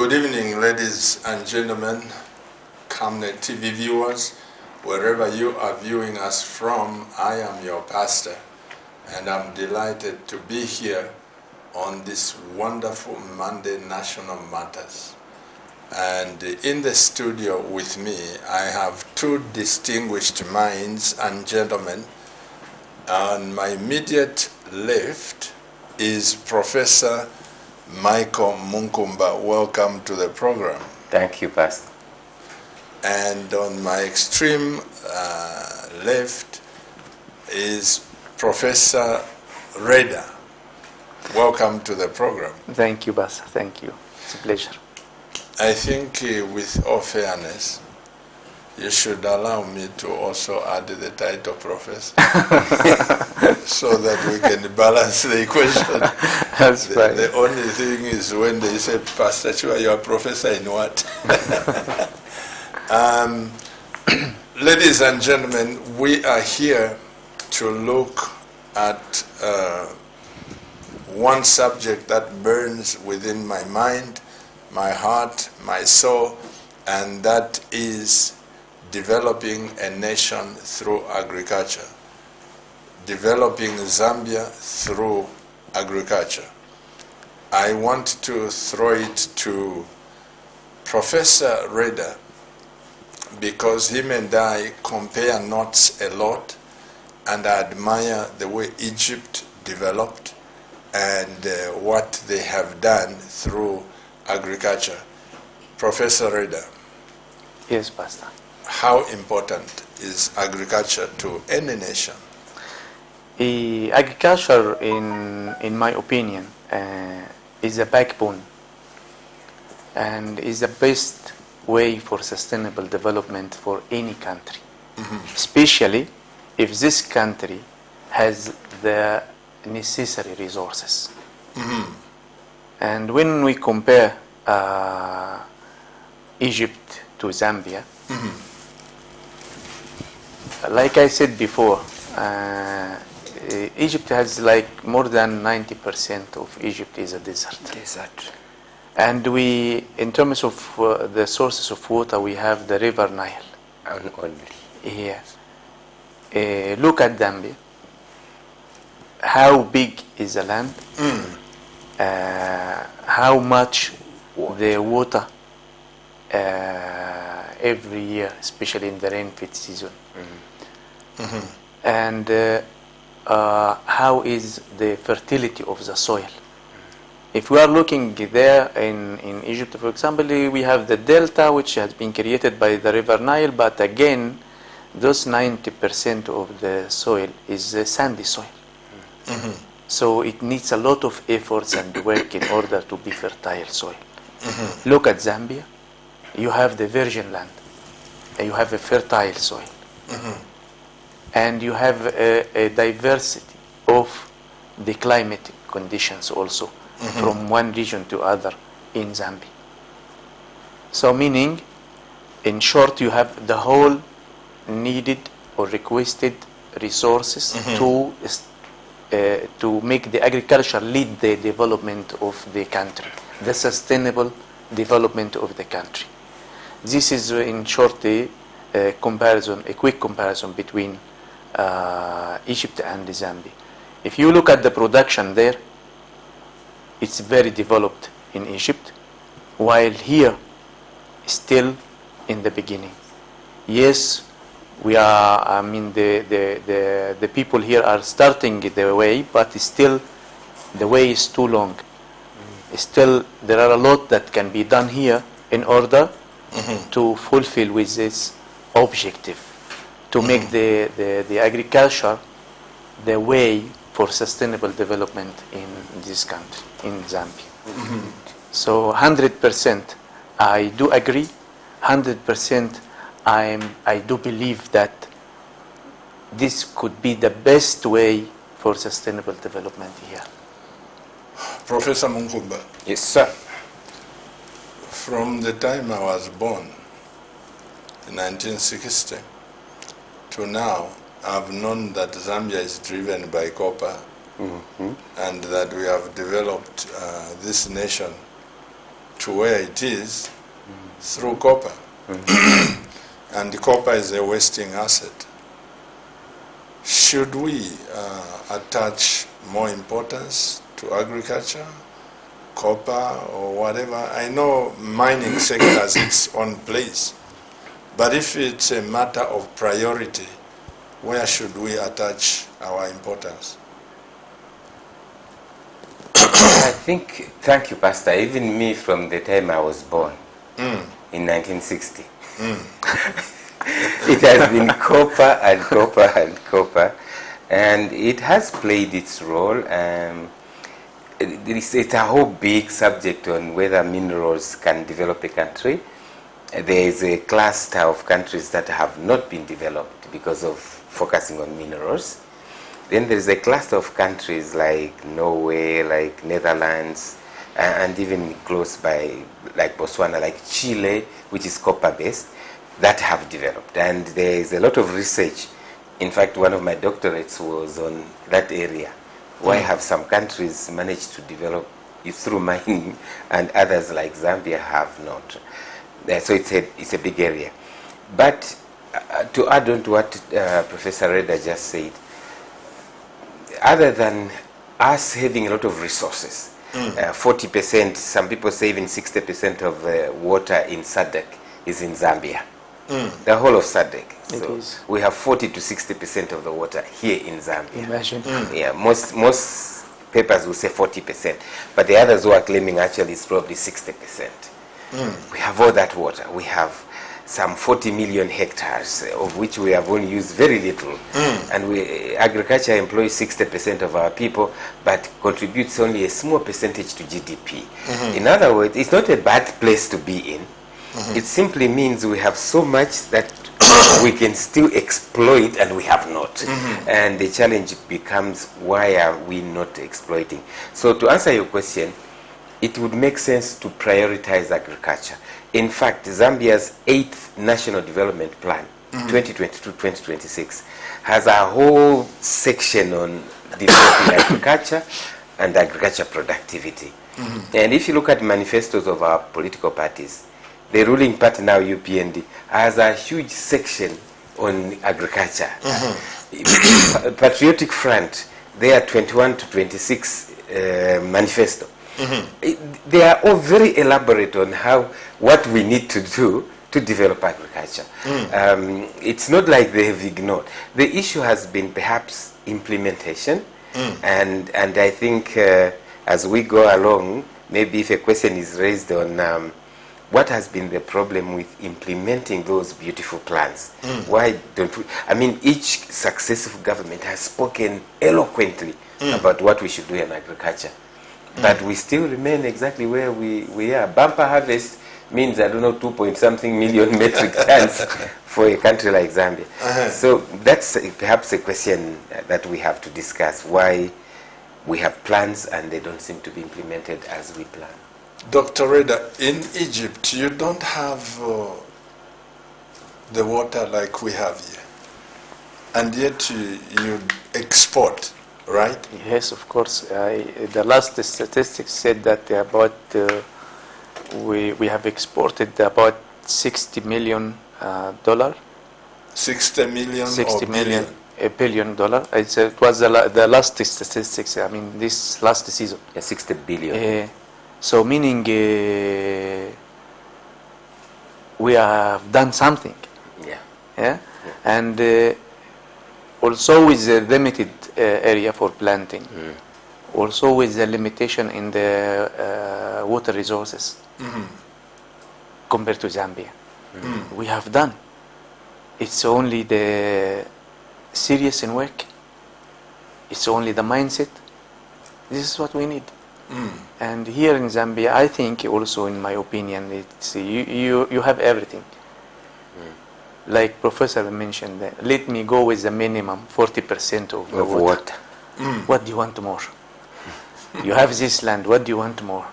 Good evening, ladies and gentlemen, Camnet TV viewers, wherever you are viewing us from. I am your pastor, and I'm delighted to be here on this wonderful Monday National Matters. And in the studio with me, I have two distinguished minds and gentlemen. On my immediate left is Professor Michael Munkumba. Welcome to the program. Thank you, Pastor. And on my extreme left is Professor Reda. Welcome to the program. Thank you, Pastor. Thank you. It's a pleasure. I think with all fairness, you should allow me to also add the title Professor so that we can balance the equation. That's fine. The only thing is when they say, Pastor Chua, you're a professor in what? Ladies and gentlemen, we are here to look at one subject that burns within my mind, my heart, my soul, and that is developing a nation through agriculture. Developing Zambia through agriculture. I want to throw it to Professor Reda because him and I compare notes a lot, and I admire the way Egypt developed and what they have done through agriculture. Professor Reda. Yes, Pastor. How important is agriculture to any nation? Agriculture, in my opinion, is a backbone and is the best way for sustainable development for any country, especially if this country has the necessary resources. And when we compare Egypt to Zambia, like I said before, Egypt has like more than 90% of Egypt is a desert. And we, in terms of the sources of water, we have the river Nile. Yes. Look at Zambia. How big is the land? How much the water every year, especially in the rain-fed season. And how is the fertility of the soil? If we are looking there in Egypt, for example, we have the delta, which has been created by the river Nile, but again, those 90% of the soil is sandy soil. So it needs a lot of efforts and work in order to be fertile soil. Look at Zambia. You have the virgin land. You have a fertile soil. And you have a diversity of the climatic conditions also from one region to other in Zambia. So meaning, in short, you have the whole needed or requested resources to make the agriculture lead the development of the country, the sustainable development of the country. This is, in short, a quick comparison between Egypt and Zambia. If you look at the production there, it's very developed in Egypt, while here, still in the beginning. Yes, we are, the people here are starting the way, but still the way is too long. Still, there are a lot that can be done here in order to fulfill with this objective, to make the agriculture the way for sustainable development in this country, in Zambia. So 100% I do agree, 100% I do believe that this could be the best way for sustainable development here. Professor Munkumba. Yes, sir. From the time I was born, in 1960, to now, I've known that Zambia is driven by copper and that we have developed this nation to where it is through copper. And the copper is a wasting asset. Should we attach more importance to agriculture, copper, or whatever? I know mining sector has its own place, but if it's a matter of priority, where should we attach our importance? I think, thank you, Pastor. Even me, from the time I was born in 1960, it has been copper and copper and copper, and it has played its role. It's a whole big subject on whether minerals can develop a country. There is a cluster of countries that have not been developed because of focusing on minerals. Then there is a cluster of countries like Norway, like Netherlands, and even close by, like Botswana, like Chile, which is copper-based, that have developed. And there is a lot of research. In fact, one of my doctorates was on that area. Why have some countries managed to develop it through mining and others like Zambia have not? So it's a big area. But to add on to what Professor Reda just said, other than us having a lot of resources, 40%, some people say even 60% of the water in SADC is in Zambia. The whole of SADC. So we have 40 to 60% of the water here in Zambia. Imagine. Yeah, most papers will say 40%, but the others who are claiming actually it's probably 60%. We have all that water. We have some 40 million hectares, of which we have only used very little. And agriculture employs 60% of our people, but contributes only a small percentage to GDP. In other words, it's not a bad place to be in. It simply means we have so much that we can still exploit and we have not. And the challenge becomes, why are we not exploiting? So to answer your question, it would make sense to prioritize agriculture. In fact, Zambia's 8th National Development Plan, 2022-2026, has a whole section on developing agriculture and agriculture productivity. And if you look at manifestos of our political parties, the ruling party now, UPND, has a huge section on agriculture. Patriotic Front, they are 21 to 26 manifesto. They are all very elaborate on what we need to do to develop agriculture. It's not like they have ignored. The issue has been perhaps implementation, and I think as we go along, maybe if a question is raised on what has been the problem with implementing those beautiful plans? Why don't we? I mean, each successive government has spoken eloquently about what we should do in agriculture. But we still remain exactly where we are. Bumper harvest means, I don't know, 2-point-something million metric tons for a country like Zambia. So that's perhaps a question that we have to discuss, why we have plans and they don't seem to be implemented as we plan. Dr. Reda, in Egypt, you don't have the water like we have here, and yet you export, right? Yes, of course. The last statistics said that about we have exported about $60 million. 60 million 60 or million, billion? $1 billion. It was the last statistics. I mean, this last season. Yeah, 60 billion. So meaning we have done something. Yeah. And also with the limited area for planting. Also with the limitation in the water resources compared to Zambia. We have done. It's only the serious in work. It's only the mindset. This is what we need. And here in Zambia, I think also, in my opinion, it's you have everything. Like Professor mentioned, let me go with the minimum 40% of water. What do you want more? You have this land. What do you want more?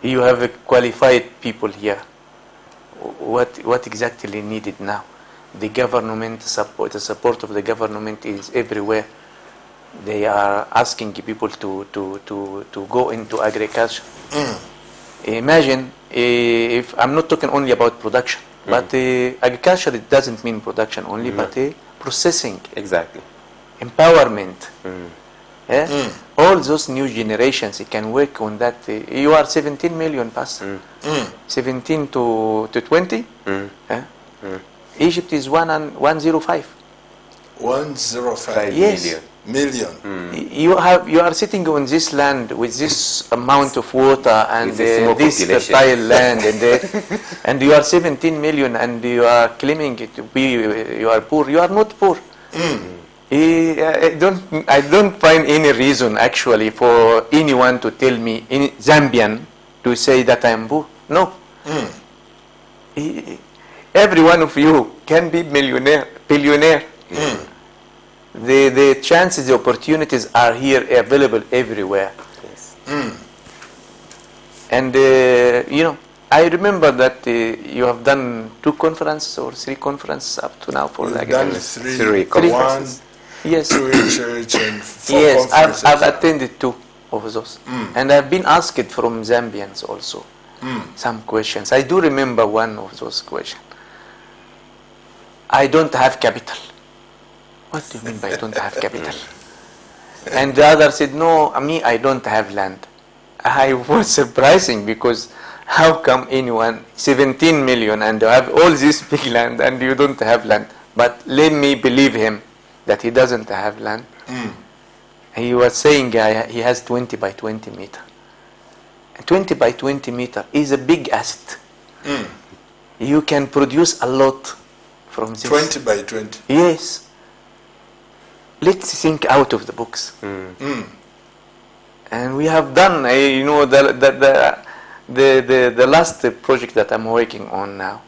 You have qualified people here. What exactly needed now? The government support, the support of the government is everywhere. They are asking people to go into agriculture. Imagine if I'm not talking only about production, but agriculture, it doesn't mean production only, but processing, Exactly. empowerment. Yeah? All those new generations, it can work on that. You are 17 million past 17 to 20. Egypt is 105. 105 Yes. million. You are sitting on this land with this amount of water and With a small this population. fertile land, and you are 17 million, and you are claiming it to be you are poor. You are not poor. I don't find any reason actually for anyone to tell me, in Zambian, to say that I am poor. No. Every one of you can be billionaire. The chances, the opportunities are here, available everywhere. Yes. And I remember that you have done 2 conferences or 3 conferences up to now for We've like done Three three, conferences. one, Yes, 2 in church and 4 yes, conferences. I've attended 2 of those, and I've been asked from Zambians also some questions. I do remember one of those questions. I don't have capital. What do you mean by don't have capital? And the other said, no, me, I don't have land. I was surprising, because how come anyone 17 million and have all this big land and you don't have land? But let me believe him that he doesn't have land. He was saying he has 20 by 20 meter. 20 by 20 meter is a big asset. You can produce a lot from this. 20 by 20. Yes. Let's think out of the box. And we have done, the last project that I'm working on now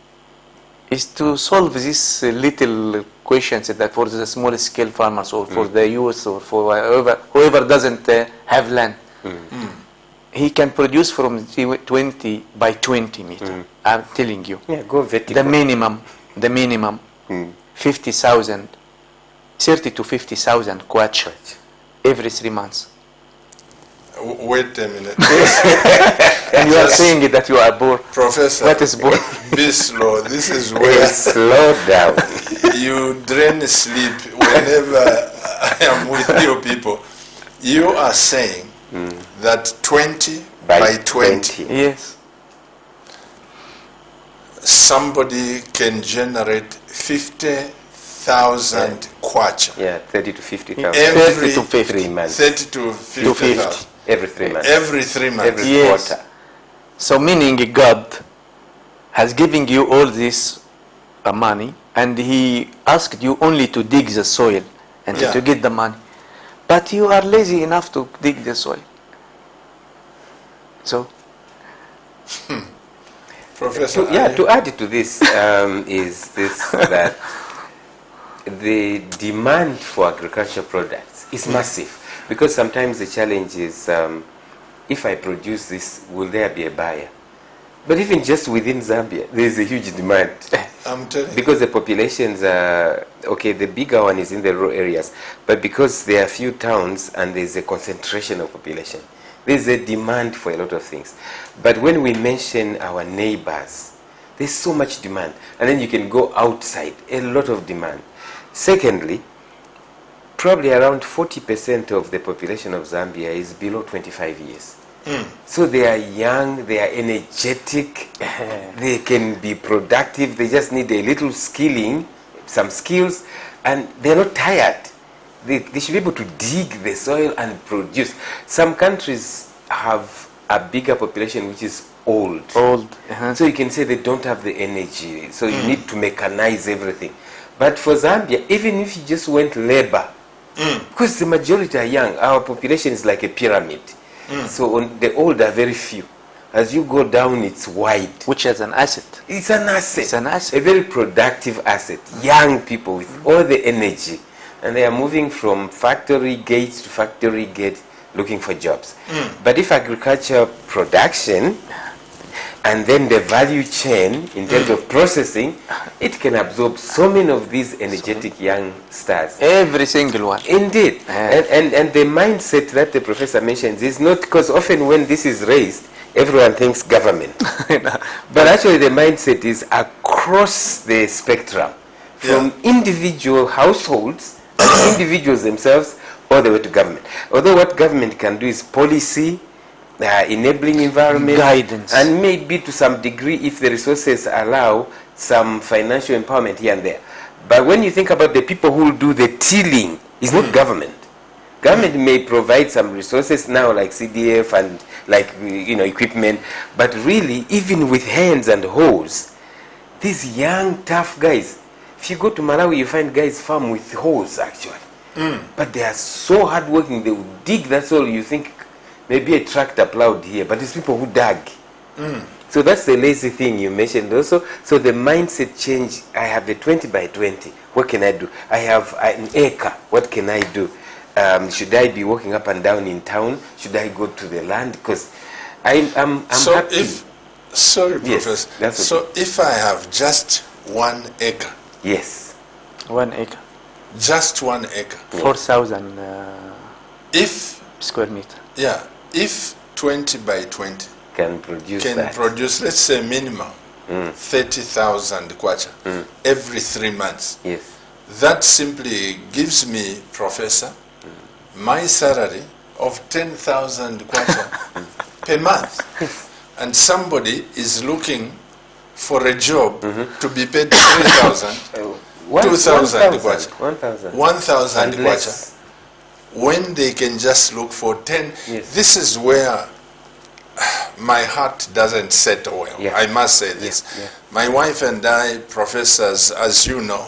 is to solve these little questions that for the small scale farmers or for the youth or for whoever doesn't have land. He can produce from 20 by 20 meter. I'm telling you. Yeah, go vertical. The minimum, 50,000, 30 to 50,000 kwacha every 3 months. Wait a minute. And you are saying that you are bored. Professor, What is bored? be slow. This is where Slow down. you drain sleep whenever I am with you people. You are saying that 20 by 20, Yes. somebody can generate 50,000 kwacha. Yeah, 30 to 50,000. Every 30 to 50. 3 months. 30 to 50,000. Every 3 months. Every 3 months. Every Yes. quarter. So meaning God has given you all this money, and he asked you only to dig the soil and Yeah. to get the money. But you are lazy enough to dig the soil. So Professor, To add to this is this that the demand for agricultural products is massive, because sometimes the challenge is if I produce this, will there be a buyer? But even just within Zambia, there is a huge demand. I'm telling you. Because the populations are, okay, the bigger one is in the rural areas, but because there are few towns and there's a concentration of population, there's a demand for a lot of things. But when we mention our neighbors, there's so much demand. And then you can go outside, a lot of demand. Secondly, probably around 40% of the population of Zambia is below 25 years. So they are young, they are energetic, they can be productive, they just need a little skilling, some skills, and they're not tired. They should be able to dig the soil and produce. Some countries have a bigger population which is old. So you can say they don't have the energy, so you need to mechanize everything. But for Zambia, even if you just went labor, because the majority are young, our population is like a pyramid. So the old are very few. As you go down, it's wide. which is an asset. It's an asset. It's an asset. A very productive asset. Young people with all the energy. And they are moving from factory gates to factory gate looking for jobs. But if agriculture production and then the value chain in terms of processing, it can absorb so many of these energetic young stars. Every single one. Indeed. And the mindset that the professor mentions is not, because often when this is raised, everyone thinks government. But actually the mindset is across the spectrum, from individual households and individuals themselves all the way to government. Although what government can do is policy, enabling environment, guidance, and maybe to some degree, if the resources allow, some financial empowerment here and there. But when you think about the people who will do the tilling, it's not government. Government may provide some resources now, like CDF and like equipment, but really, even with hands and hoes, these young tough guys. If you go to Malawi, you find guys farm with hoes actually, but they are so hardworking. They will dig. That's all. You think maybe a tractor plowed here, but it's people who dug. So that's the lazy thing you mentioned also. So the mindset change. I have a 20 by 20. What can I do? I have an acre. What can I do? Should I be walking up and down in town? Should I go to the land? Because I'm so happy. Sorry, Yes, Professor. that's So okay. if I have just 1 acre, Yes. 1 acre, just 1 acre, 4,000 if, square meter. if 20 by 20 Can produce can that. produce, let's say minimum, 30,000 kwacha every 3 months, Yes. that simply gives me, Professor, my salary of 10,000 kwacha per month. And somebody is looking for a job to be paid 3,000, 2,000 kwacha, 1,000. 1,000 kwacha, Unless- when they can just look for 10. Yes. This is where my heart doesn't settle well. Yeah. I must say this. Yeah. My wife and I, professors, as you know,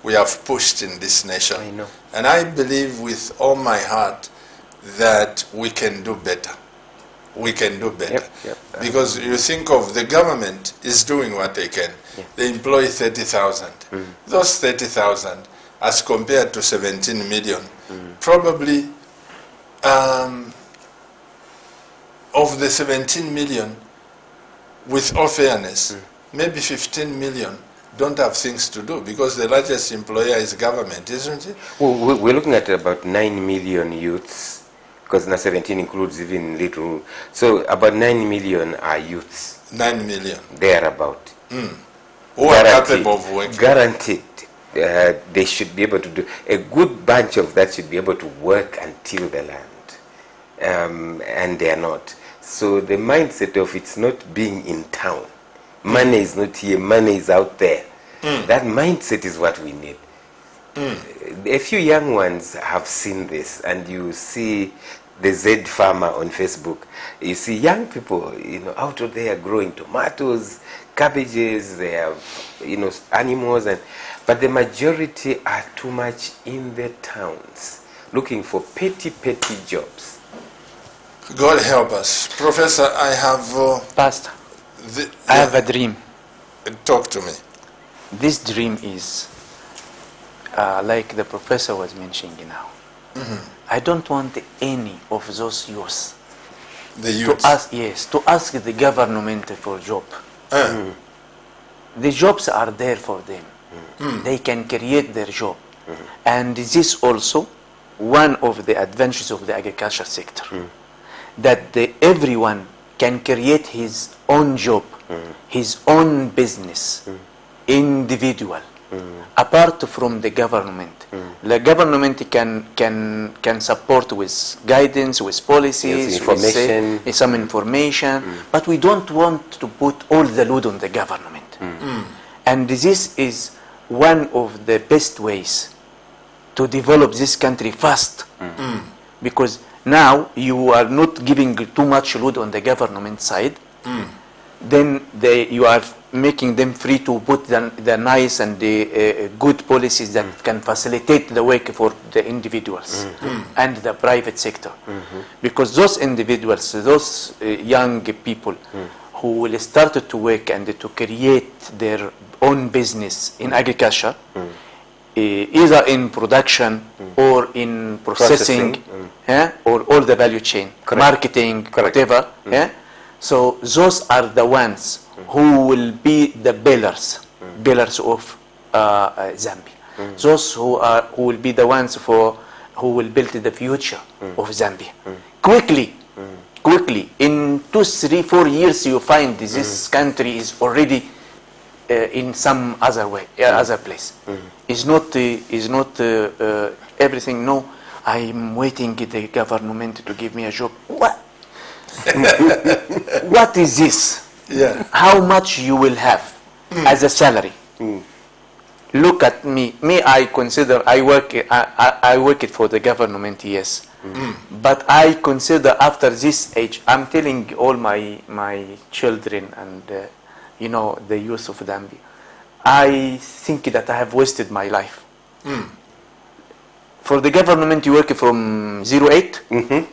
we have pushed in this nation. I know. And I believe with all my heart that we can do better. We can do better. Yep. Because you think of the government is doing what they can. Yeah. They employ 30,000. Those 30,000 as compared to 17 million, probably of the 17 million, with all fairness, maybe 15 million don't have things to do because the largest employer is government, isn't it? Well, we're looking at about 9 million youths, because now 17 includes even little. So about 9 million are youths, 9 million. thereabout. Who are capable of working. Guaranteed. They should be able to do, a good bunch of that should be able to work and till the land. And they are not. So the mindset of it's not being in town. Money is not here, money is out there. That mindset is what we need. A few young ones have seen this, and you see the Z farmer on Facebook. You see young people, out there growing tomatoes, cabbages, they have, animals, but the majority are too much in the towns, looking for petty jobs. God help us. Professor, I have... Pastor, I have a dream. Talk to me. This dream is like the professor was mentioning now. I don't want any of those youths The to youth. ask the government for job. The jobs are there for them. They can create their job. And this is also one of the advantages of the agriculture sector. That everyone can create his own job, his own business, individual, apart from the government. The government can support with guidance, with policies, Yes, information. with some information, but we don't want to put all the load on the government. And this is one of the best ways to develop this country fast, because now you are not giving too much load on the government side. Then you are making them free to put the nice and the good policies that can facilitate the work for the individuals and the private sector. Because those individuals, those young people who will start to work and to create their own business in agriculture, either in production or in processing, or all the value chain, marketing, whatever. So those are the ones who will be the pillars of Zambia. Those who will be the ones who will build the future of Zambia. Quickly, quickly. In 2, 3, 4 years, you find this country is already in some other way, other place. It's not everything. No, I'm waiting the government to give me a job. What? What is this? Yeah. How much you will have as a salary? Look at me. I consider I work it for the government, yes. But I consider after this age, I'm telling all my children and the youth of Gambia, I think that I have wasted my life. For the government, you work from 08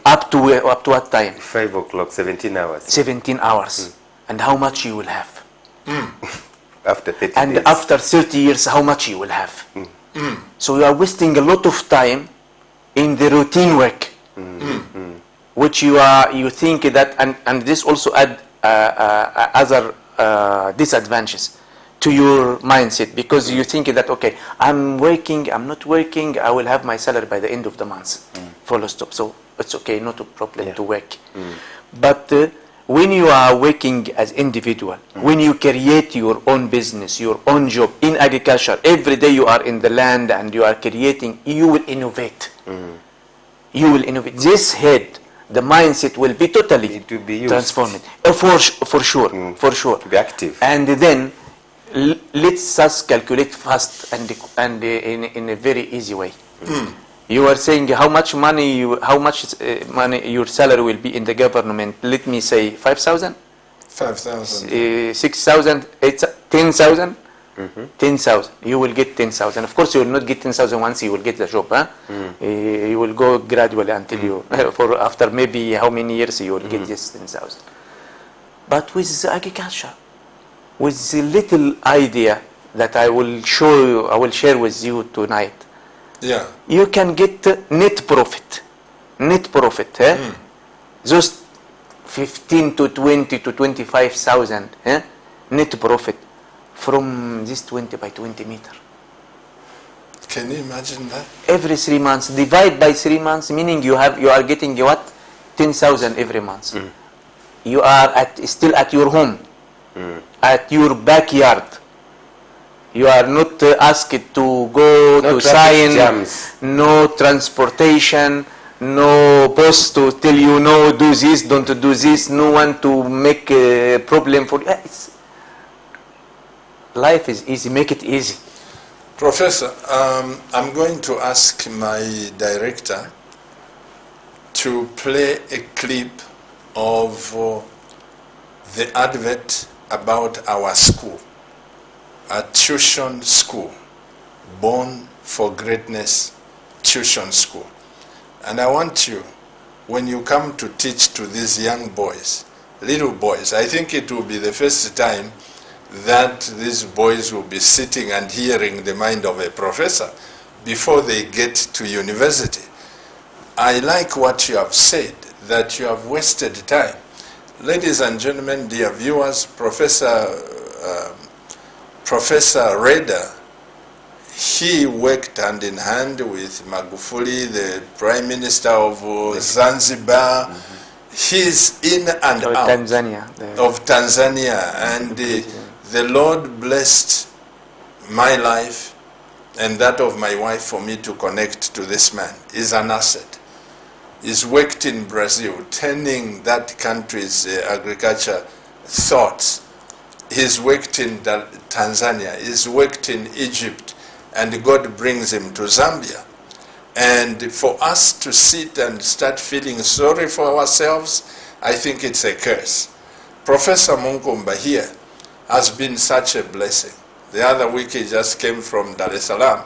up to what time? 5 o'clock, 17 hours. 17 hours. And how much you will have? After 30 And days. after 30 years, how much you will have? So you are wasting a lot of time in the routine work, which you think that, and this also add other disadvantages to your mindset, because you think that, okay, I'm working, I'm not working, I will have my salary by the end of the month, full stop. So it's okay, not a problem to work. But when you are working as individual, when you create your own business, your own job in agriculture, every day you are in the land and you are creating, you will innovate. You will innovate. This head, the mindset will be totally It will be used. transformed. For sure, for sure. To be active. And then let's us calculate fast and in a very easy way. You are saying how much money your salary will be in the government. Let me say 5,000, 5,000. 6,000, 10,000. 10,000. You will get 10,000. Of course, you will not get 10,000 once you will get the job. You will go gradually until you, after maybe how many years you will get this 10,000. But with agriculture, with the little idea that I will share with you tonight, Yeah. you can get net profit. Just 15 to 20 to 25,000 net profit from this 20 by 20 meter. Can you imagine that? Every 3 months, divide by 3 months, meaning you are getting what? 10,000 every month. You are still at your home, at your backyard. You are not asked to go No to traffic sign, jams. no transportation, no boss to tell you no, do this, don't do this, no one to make a problem for you. Life is easy, make it easy. Professor, I'm going to ask my director to play a clip of the advert about our school, a tuition school, Born for Greatness Tuition School. And I want you, when you come to teach to these young boys, little boys, I think it will be the first time that these boys will be sitting and hearing the mind of a professor before they get to university. I like what you have said, that you have wasted time. Ladies and gentlemen, dear viewers, Professor Reda, he worked hand in hand with Magufuli, the Prime Minister of Zanzibar. He's in and Or out Tanzania. of Tanzania, and the Lord blessed my life and that of my wife for me to connect to this man. He's an asset. He's worked in Brazil, turning that country's agriculture thoughts. He's worked in Tanzania. He's worked in Egypt, and God brings him to Zambia. And for us to sit and start feeling sorry for ourselves, I think it's a curse. Professor Munkumba here has been such a blessing. The other week he just came from Dar es Salaam,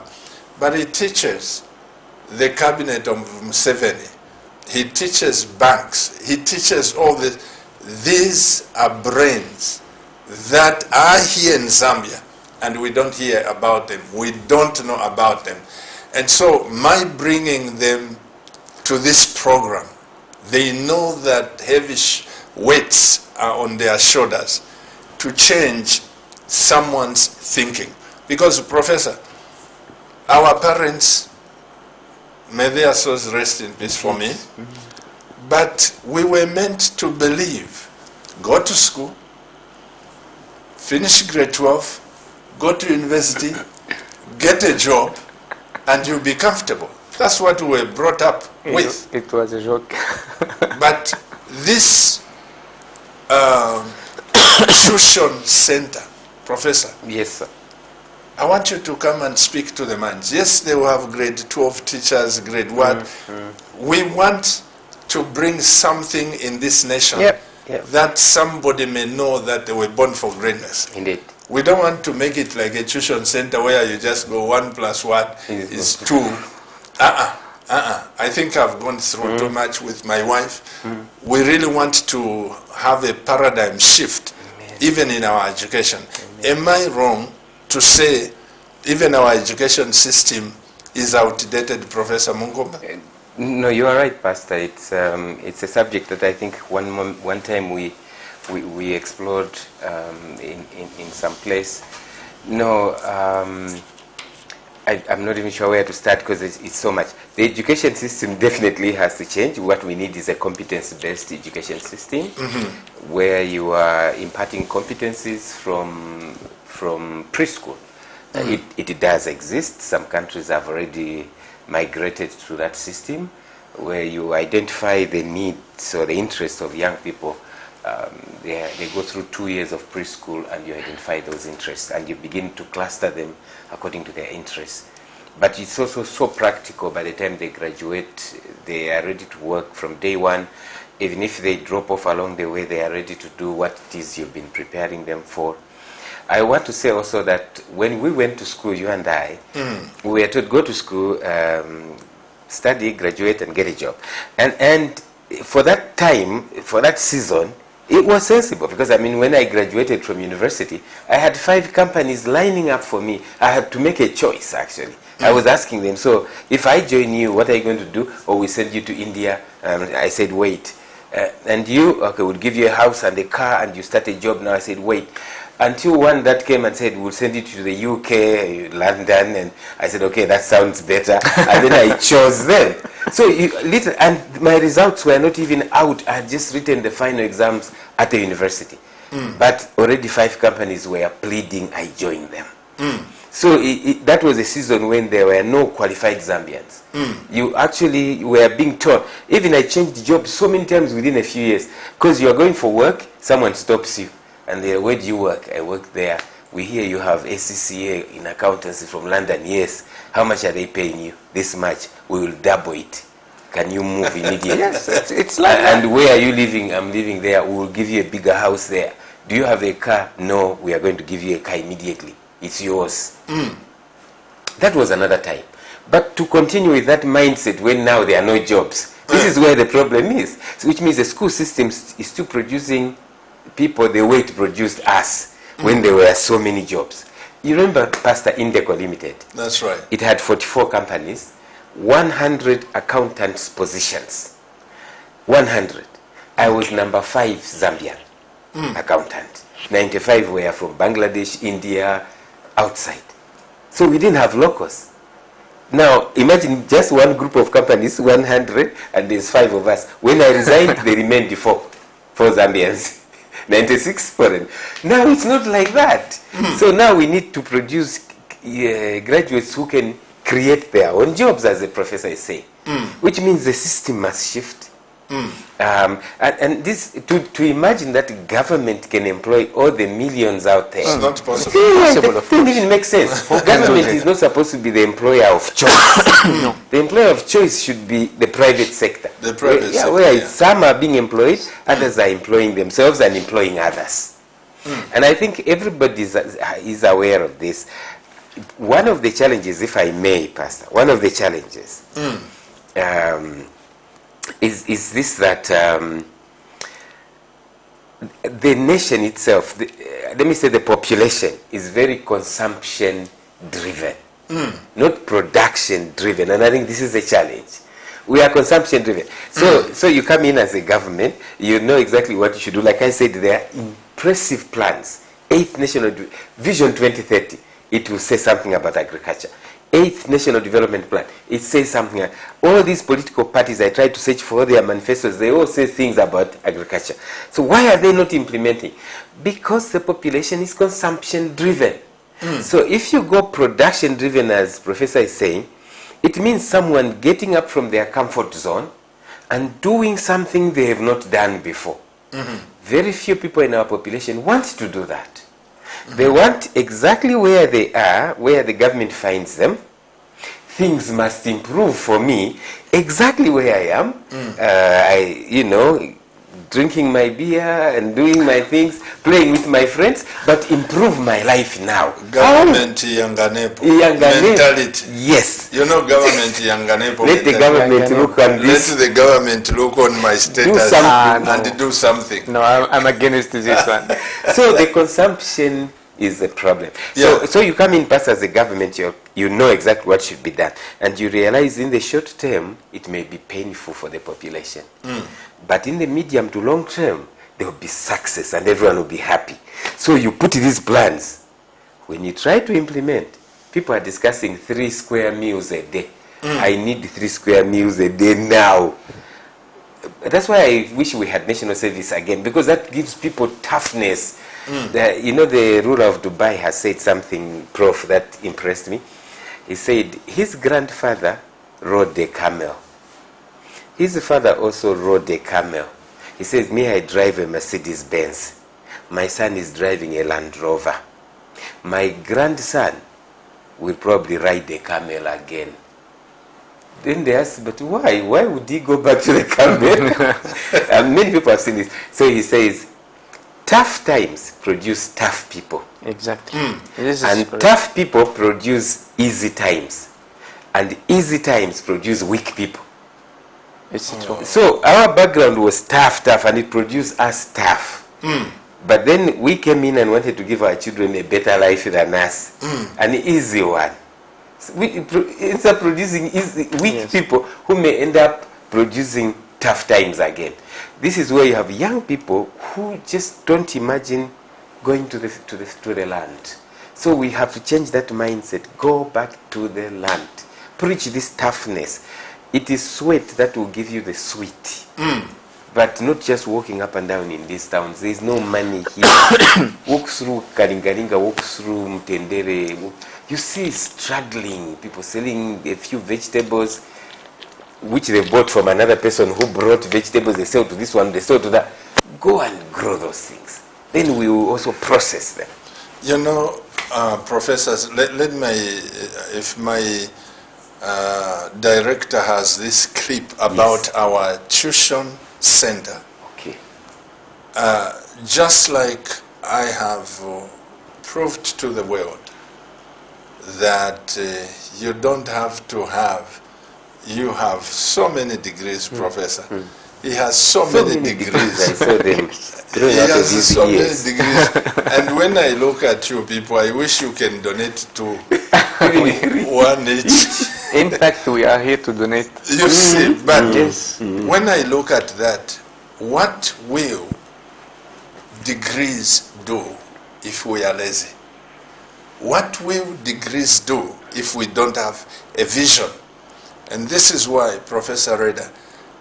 but he teaches the cabinet of Museveni. He teaches banks. He teaches all this. These are brains that are here in Zambia, and we don't hear about them. We don't know about them. And so my bringing them to this program, they know that heavy weights are on their shoulders to change someone's thinking. Because, Professor, our parents, may their souls rest in peace for me, But we were meant to believe, go to school, finish grade 12, go to university, get a job, and you'll be comfortable. That's what we were brought up with. It was a joke. But this tuition center, Professor, Yes, sir. I want you to come and speak to the minds. Yes, they will have grade 12 teachers, grade 1. We want to bring something in this nation Yep. that somebody may know that they were born for greatness. Indeed. We don't want to make it like a tuition center where you just go 1 + 1 is 2. I think I've gone through too much with my wife. We really want to have a paradigm shift, even in our education. Am I wrong to say even our education system is outdated, Professor Mungomba? No, you are right, Pastor. It's a subject that I think one time we explored in some place. No, I'm not even sure where to start because it's so much. The education system definitely has to change. What we need is a competence-based education system where you are imparting competencies from preschool. It does exist. Some countries have already migrated to that system where you identify the needs or the interests of young people. They go through 2 years of preschool and you identify those interests and you begin to cluster them according to their interests. But it's also so practical. By the time they graduate, they are ready to work from day one. Even if they drop off along the way, they are ready to do what it is you've been preparing them for. I want to say also that when we went to school, you and I, we were told go to school, study, graduate, and get a job. And for that time, for that season, it was sensible because, I mean, when I graduated from university, I had 5 companies lining up for me. I had to make a choice, actually. I was asking them, so if I join you, what are you going to do? Or we send you to India. I said, wait. And you, okay, we'll give you a house and a car and you start a job now. I said, wait. Until one that came and said, we'll send you to the UK, London. And I said, okay, that sounds better. And then I chose them. So, and my results were not even out. I had just written the final exams at the university. But already 5 companies were pleading I join them. So that was a season when there were no qualified Zambians. You actually were being taught. Even I changed jobs so many times within a few years. Because you are going for work, someone stops you. And they, where do you work? I work there. We hear you have ACCA in accountancy from London. Yes. How much are they paying you? This much. We will double it. Can you move immediately? Yes, it's like that. And where are you living? I'm living there. We will give you a bigger house there. Do you have a car? No, we are going to give you a car immediately. It's yours. That was another time. But to continue with that mindset when now there are no jobs, this is where the problem is. So which means the school system is still producing people the way it produced us when there were so many jobs. You remember Pastor Indeco Limited? That's right. It had 44 companies, 100 accountants positions. 100. I was number 5 Zambian accountant. 95 were from Bangladesh, India, outside. So we didn't have locals. Now, imagine just one group of companies, 100, and there's 5 of us. When I resigned, they remained 4 Zambians. 96 foreign. Now it's not like that. So now we need to produce graduates who can create their own jobs, as the professor is saying, which means the system must shift. And this to imagine that government can employ all the millions out there. It's not possible. It doesn't even make sense. Government is not supposed to be the employer of choice. No. The employer of choice should be the private sector. The private sector, where some are being employed, others are employing themselves and employing others. And I think everybody is aware of this. One of the challenges, if I may, Pastor, one of the challenges is this, that the nation itself, let me say the population, is very consumption driven, not production driven. And I think this is a challenge. We are consumption driven. So you come in as a government, you know exactly what you should do. Like I said, there are impressive plans. 8th National Vision 2030, it will say something about agriculture. 8th National Development Plan, it says something like, all these political parties, I try to search for their manifestos, they all say things about agriculture. So why are they not implementing? Because the population is consumption driven. So if you go production driven, as Professor is saying, it means someone getting up from their comfort zone and doing something they have not done before. Very few people in our population want to do that. They want exactly where they are, where the government finds them. Things must improve for me exactly where I am. Drinking my beer and doing my things, playing with my friends, but improve my life now. Government Yanganepo mentality. Yes. You know, government Yanganepo Let the government look on this. Let the government look on my status and do something. No, I'm against this one. So the consumption is a problem. Yeah. So you come in past as a government, you know exactly what should be done. And you realize in the short term, it may be painful for the population. But in the medium to long term, there will be success and everyone will be happy. So you put these plans. When you try to implement, people are discussing 3 square meals a day. I need 3 square meals a day now. That's why I wish we had national service again, because that gives people toughness. The ruler of Dubai has said something, Prof, that impressed me. He said his grandfather rode a camel. His father also rode a camel. He says, me, I drive a Mercedes Benz. My son is driving a Land Rover. My grandson will probably ride a camel again. Then they ask, but why? Why would he go back to the camel? And many people have seen this. So he says, tough times produce tough people. Exactly. And tough people produce easy times. And easy times produce weak people. It's true. So our background was tough, and it produced us tough. But then we came in and wanted to give our children a better life than us. An easy one. So instead of producing weak people who may end up producing tough times again. This is where you have young people who just don't imagine going to the land. So we have to change that mindset. Go back to the land. Preach this toughness. It is sweat that will give you the sweet. But not just walking up and down in these towns. There is no money here. Walk through Kalingalinga, walk through Mtendere. You see struggling people selling a few vegetables which they bought from another person who brought vegetables. They sell to this one, they sell to that. Go and grow those things. Then we will also process them. You know, professors, if my director has this clip about our tuition center. Okay. Just like I have proved to the world that you don't have to have, you have so many degrees, Professor. He has so many degrees. I saw them. He has so many degrees. And when I look at you people, I wish you can donate to one each. In fact, we are here to donate. You see, but Yes. when I look at that, what will degrees do if we are lazy? What will degrees do if we don't have a vision? And this is why, Professor Reda,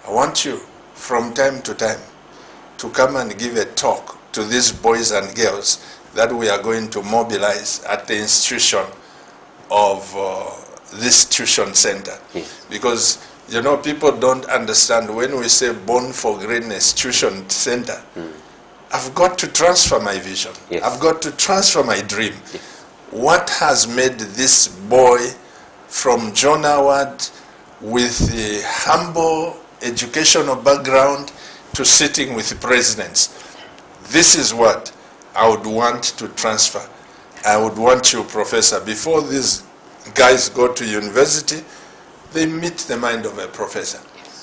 I want you from time to time to come and give a talk to these boys and girls that we are going to mobilize at the institution of this tuition center. Yes. Because, you know, people don't understand when we say Born for Greatness Tuition Center, I've got to transfer my vision. Yes. I've got to transfer my dream. Yes. What has made this boy from John Howard with a humble educational background to sitting with presidents? This is what I would want to transfer. I would want you, Professor, before these guys go to university, they meet the mind of a professor.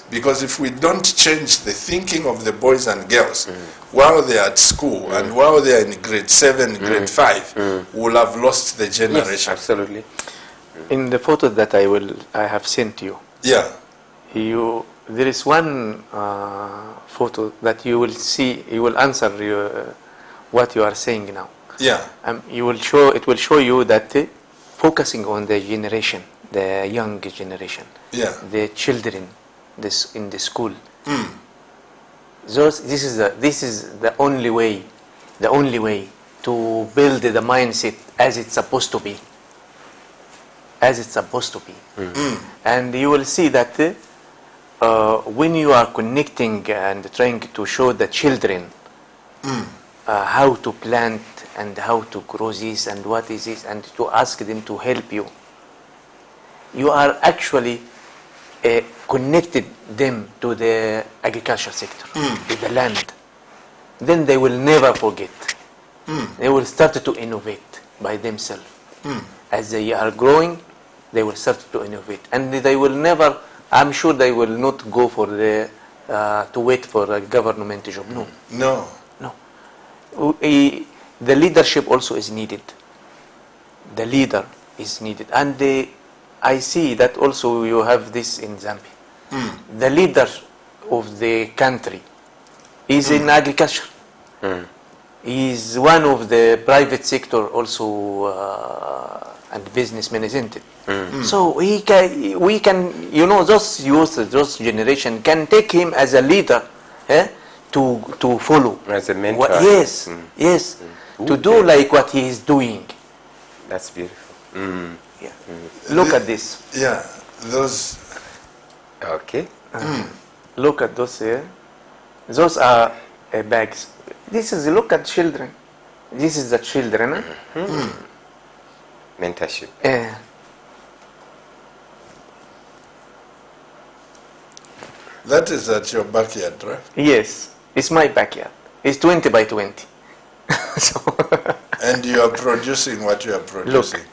Because if we don't change the thinking of the boys and girls while they are at school and while they are in grade 7, grade 5, we'll have lost the generation. Yes, absolutely. In the photo that I have sent you, Yeah. there is one photo that you will see. You will answer what you are saying now. Yeah. It will show you that focusing on the generation, the young generation, Yeah. the children, this in the school. This is the only way to build the mindset as it's supposed to be. And you will see that when you are connecting and trying to show the children how to plant and how to grow this and what is this, and to ask them to help you, you are actually connected them to the agriculture sector, to the land. Then they will never forget. They will start to innovate by themselves. As they are growing, they will start to innovate, and they will never, I'm sure they will not go for the to wait for a government job. No. The leadership also is needed. The leader is needed, and I see that also you have this in Zambia. The leader of the country is in agriculture. He is one of the private sector also, and businessmen, isn't it? So we can, those youth, those generation can take him as a leader, to follow. As a mentor. Yes. To do like what he is doing. That's beautiful. Yeah. Look at this. Yeah, those. Okay. Look at those here. Those are bags. Look at children. This is the children. Mentorship. That is at your backyard, right? Yes, it's my backyard. It's 20 by 20. So and you are producing what you are producing. Look.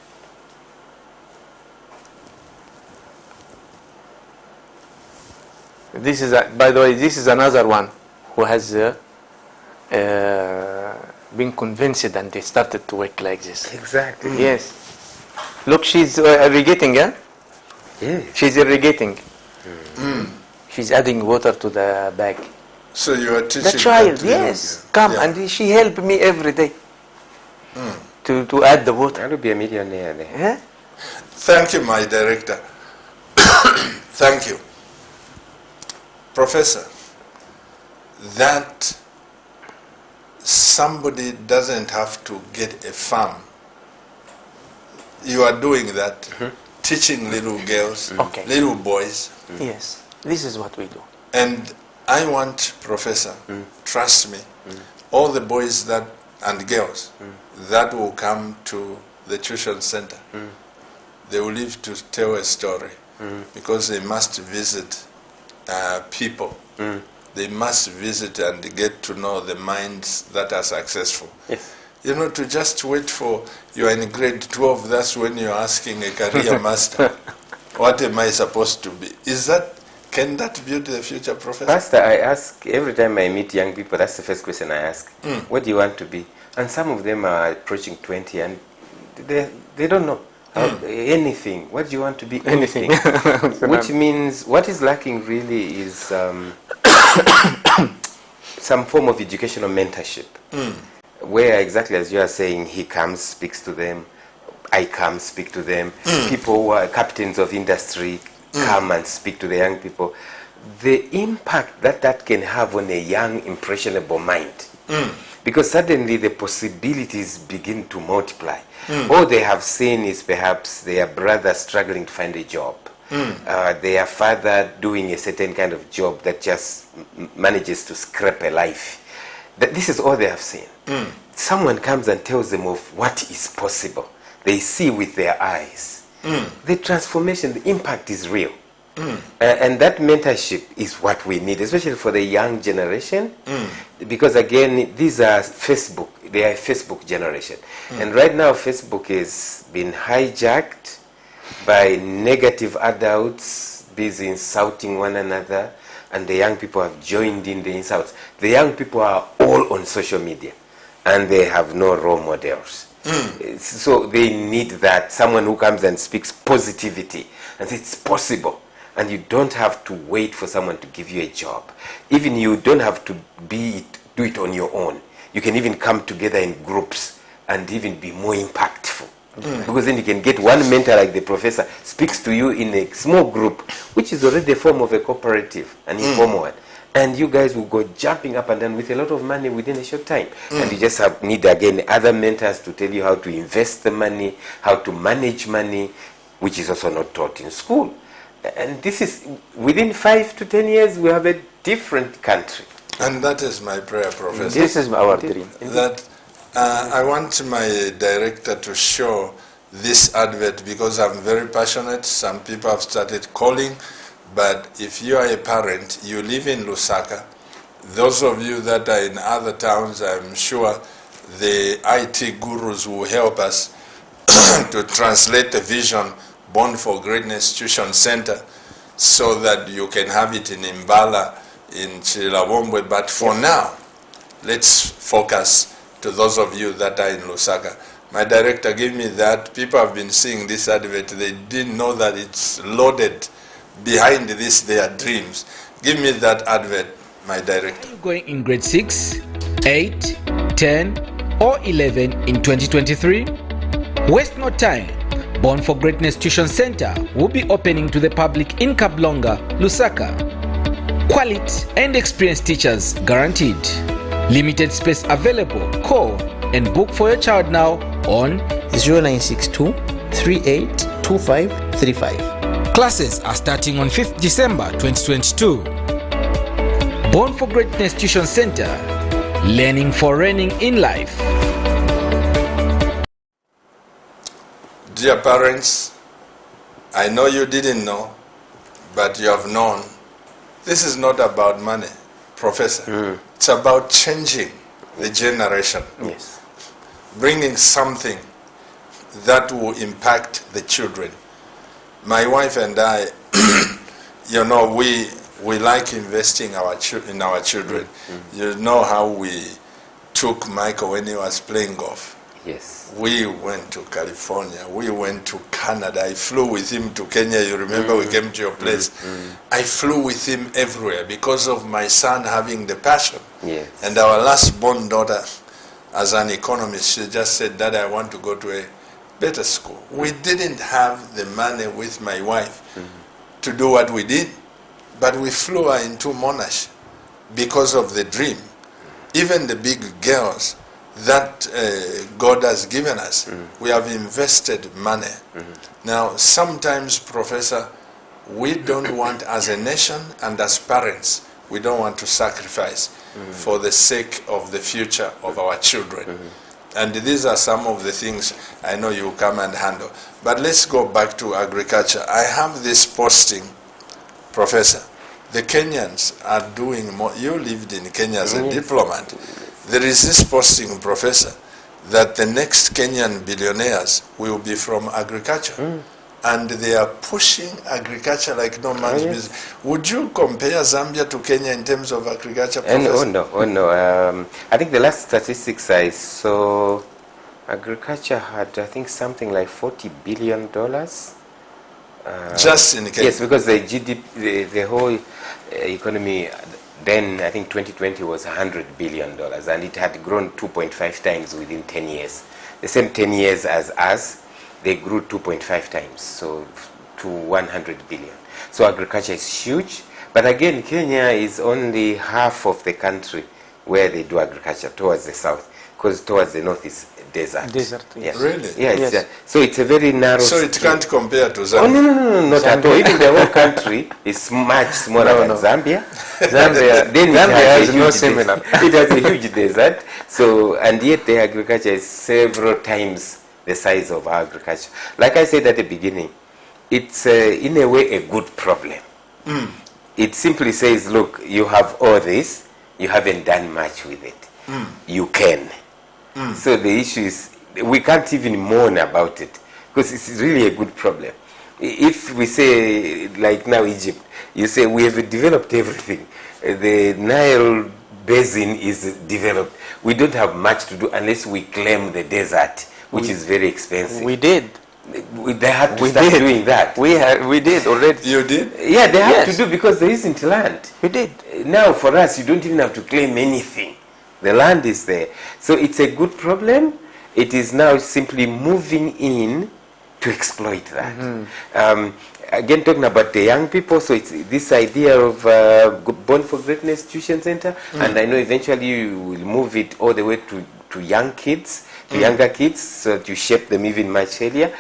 This is, by the way, this is another one who has been convinced, and they started to work like this. Exactly. Yes. Look, she's irrigating, Yes. She's irrigating. She's adding water to the bag. So you are teaching The child, them to yes, do, come, yeah. and she helped me every day to add the water. I will be a millionaire there. Yeah? Thank you, my director. Thank you. Professor, that somebody doesn't have to get a farm. You are doing that, teaching little girls, Okay. little boys. Yes, this is what we do. And I want, Professor, trust me, all the boys and girls that will come to the tuition center, they will live to tell a story because they must visit people. They must visit and get to know the minds that are successful. Yes. To just wait for, you are in grade 12, that's when you're asking a career master, what am I supposed to be? Can that build the future, Professor? Pastor, I ask, every time I meet young people, that's the first question I ask. What do you want to be? And some of them are approaching 20 and they don't know anything. What do you want to be? Anything. Which means what is lacking really is some form of educational mentorship. Where exactly as you are saying, he comes, speaks to them, I come, speak to them. People who are captains of industry come and speak to the young people. The impact that can have on a young, impressionable mind. Because suddenly the possibilities begin to multiply. All they have seen is perhaps their brother struggling to find a job. Their father doing a certain kind of job that just manages to scrape a life. This is all they have seen. Someone comes and tells them of what is possible. They see with their eyes. The transformation, the impact is real. And that mentorship is what we need, especially for the young generation. Because again, these are Facebook, they are a Facebook generation. And right now Facebook is being hijacked by negative adults, busy insulting one another, and the young people have joined in the insults. The young people are all on social media, and they have no role models. So they need that, someone who comes and speaks positivity, and it's possible. And you don't have to wait for someone to give you a job. Even you don't have to do it on your own. You can even come together in groups and even be more impactful. Because then you can get one mentor like the professor speaks to you in a small group, which is already a form of a cooperative, an informal one. And you guys will go jumping up and down with a lot of money within a short time. And you just need, again, other mentors to tell you how to invest the money, how to manage money, which is also not taught in school. And this is, within 5 to 10 years, we have a different country. And that is my prayer, Professor. This is our dream. That I want my director to show this advert because I'm very passionate. Some people have started calling. But if you are a parent, you live in Lusaka, those of you that are in other towns, I'm sure the IT gurus will help us to translate the vision Born for Greatness Tuition Center so that you can have it in Imbala, in Chilawombwe. But for now, let's focus to those of you that are in Lusaka. My director gave me that. People have been seeing this advert. They didn't know that it's loaded. Behind this, their dreams. Give me that advert, my director. Are you going in grade 6, 8, 10, or 11 in 2023? Waste no time. Born for Greatness Tuition Center will be opening to the public in Kablonga, Lusaka. Quality and experienced teachers guaranteed. Limited space available. Call and book for your child now on 0962 382535. Classes are starting on 5th December 2022. Born for Greatness Tuition Center, learning for reigning in life. Dear parents, I know you didn't know, but you have known. This is not about money, Professor. It's about changing the generation. Yes. Bringing something that will impact the children. My wife and I, you know, we like investing in our children. You know how we took Michael when he was playing golf. Yes. We went to California. We went to Canada. I flew with him to Kenya. You remember we came to your place. I flew with him everywhere because of my son having the passion. Yes. And our last born daughter, as an economist, she just said, Dad, I want to go to a better school. We didn't have the money with my wife to do what we did, but we flew her into Monash because of the dream. Even the big girls that God has given us, we have invested money. Now, sometimes, Professor, we don't want, as a nation and as parents, we don't want to sacrifice for the sake of the future of our children. And these are some of the things I know you come and handle. But let's go back to agriculture. I have this posting, Professor. The Kenyans are doing more. You lived in Kenya as a diplomat. There is this posting, Professor, that the next Kenyan billionaires will be from agriculture. And they are pushing agriculture like no man's business. Would you compare Zambia to Kenya in terms of agriculture, Professor? Oh no. I think the last statistics I saw, agriculture had, I think, something like $40 billion. Just in Kenya? Yes, because the GDP, the whole economy, then I think 2020 was $100 billion, and it had grown 2.5 times within 10 years. The same 10 years as us, they grew 2.5 times, so to 100 billion. So agriculture is huge, but again, Kenya is only half of the country where they do agriculture, towards the south, because towards the north is desert. Desert, yes. Really? Yeah, Yes. so it's a very narrow. So it scale. can't compare to Oh Zambia? no, not at all. Even the whole country is much smaller than Zambia. Zambia, Then Zambia has a no huge similar. It has a huge desert. So, and yet the agriculture is several times the size of our agriculture. Like I said at the beginning, it's in a way a good problem. It simply says, look, you have all this, you haven't done much with it. You can. So the issue is, we can't even mourn about it, because it's really a good problem. If we say, like now Egypt, you say we have developed everything. The Nile basin is developed. We don't have much to do unless we claim the desert, which is very expensive. We did. They had to start doing that. We did already. You did? Yeah, they have Yes. to do, because there isn't land. We did. Now for us, you don't even have to claim anything. The land is there. So it's a good problem. It is now simply moving in to exploit that. Again, talking about the young people, so it's this idea of Born for Greatness Tuition Center, and I know eventually you will move it all the way to young kids, to younger kids, so to shape them even much earlier.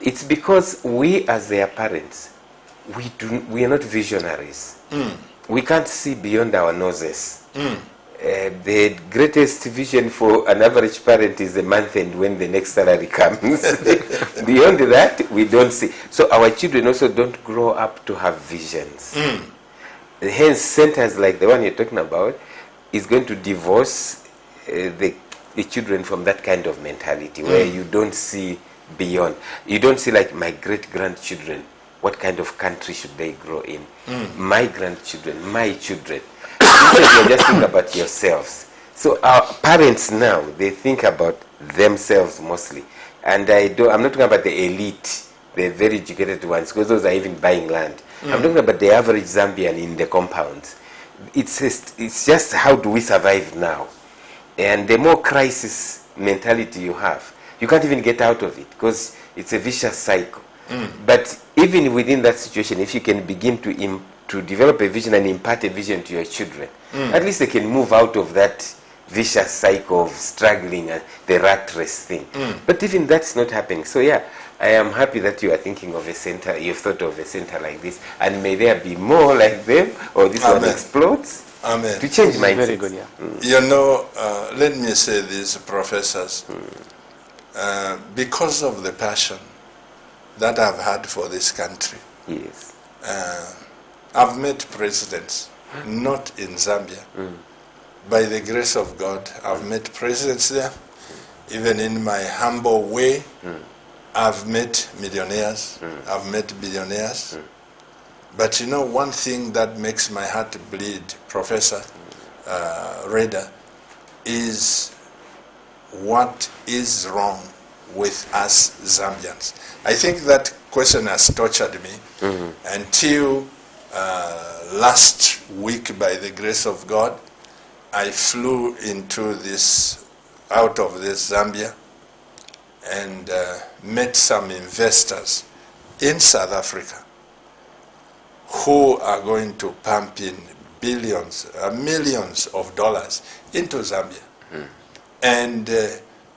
It's because we as their parents, we are not visionaries. We can't see beyond our noses. The greatest vision for an average parent is the month end when the next salary comes. Beyond that, we don't see. So our children also don't grow up to have visions. Hence, centers like the one you're talking about is going to divorce the children from that kind of mentality where you don't see beyond. You don't see like my great-grandchildren, what kind of country should they grow in? My grandchildren, my children. You just think about yourselves. So our parents now, they think about themselves mostly. And I'm not talking about the elite, the very educated ones, because those are even buying land. I'm talking about the average Zambian in the compounds. It's just how do we survive now? And the more crisis mentality you have, you can't even get out of it because it's a vicious cycle. But even within that situation, if you can begin to develop a vision and impart a vision to your children, at least they can move out of that vicious cycle of struggling and the rat race thing. But even that's not happening. So yeah, I am happy that you are thinking of a center, you've thought of a center like this, and may there be more like them, or this one explodes. Amen. To change mindsets. Very good, yeah. You know, let me say this, professors, because of the passion that I've had for this country, Yes. I've met presidents, not in Zambia. By the grace of God, I've met presidents there. Even in my humble way, I've met millionaires, I've met billionaires. But you know, one thing that makes my heart bleed, Professor Reda, is what is wrong with us Zambians. I think that question has tortured me until last week, by the grace of God, I flew out of this Zambia and met some investors in South Africa who are going to pump in billions, millions of dollars into Zambia. And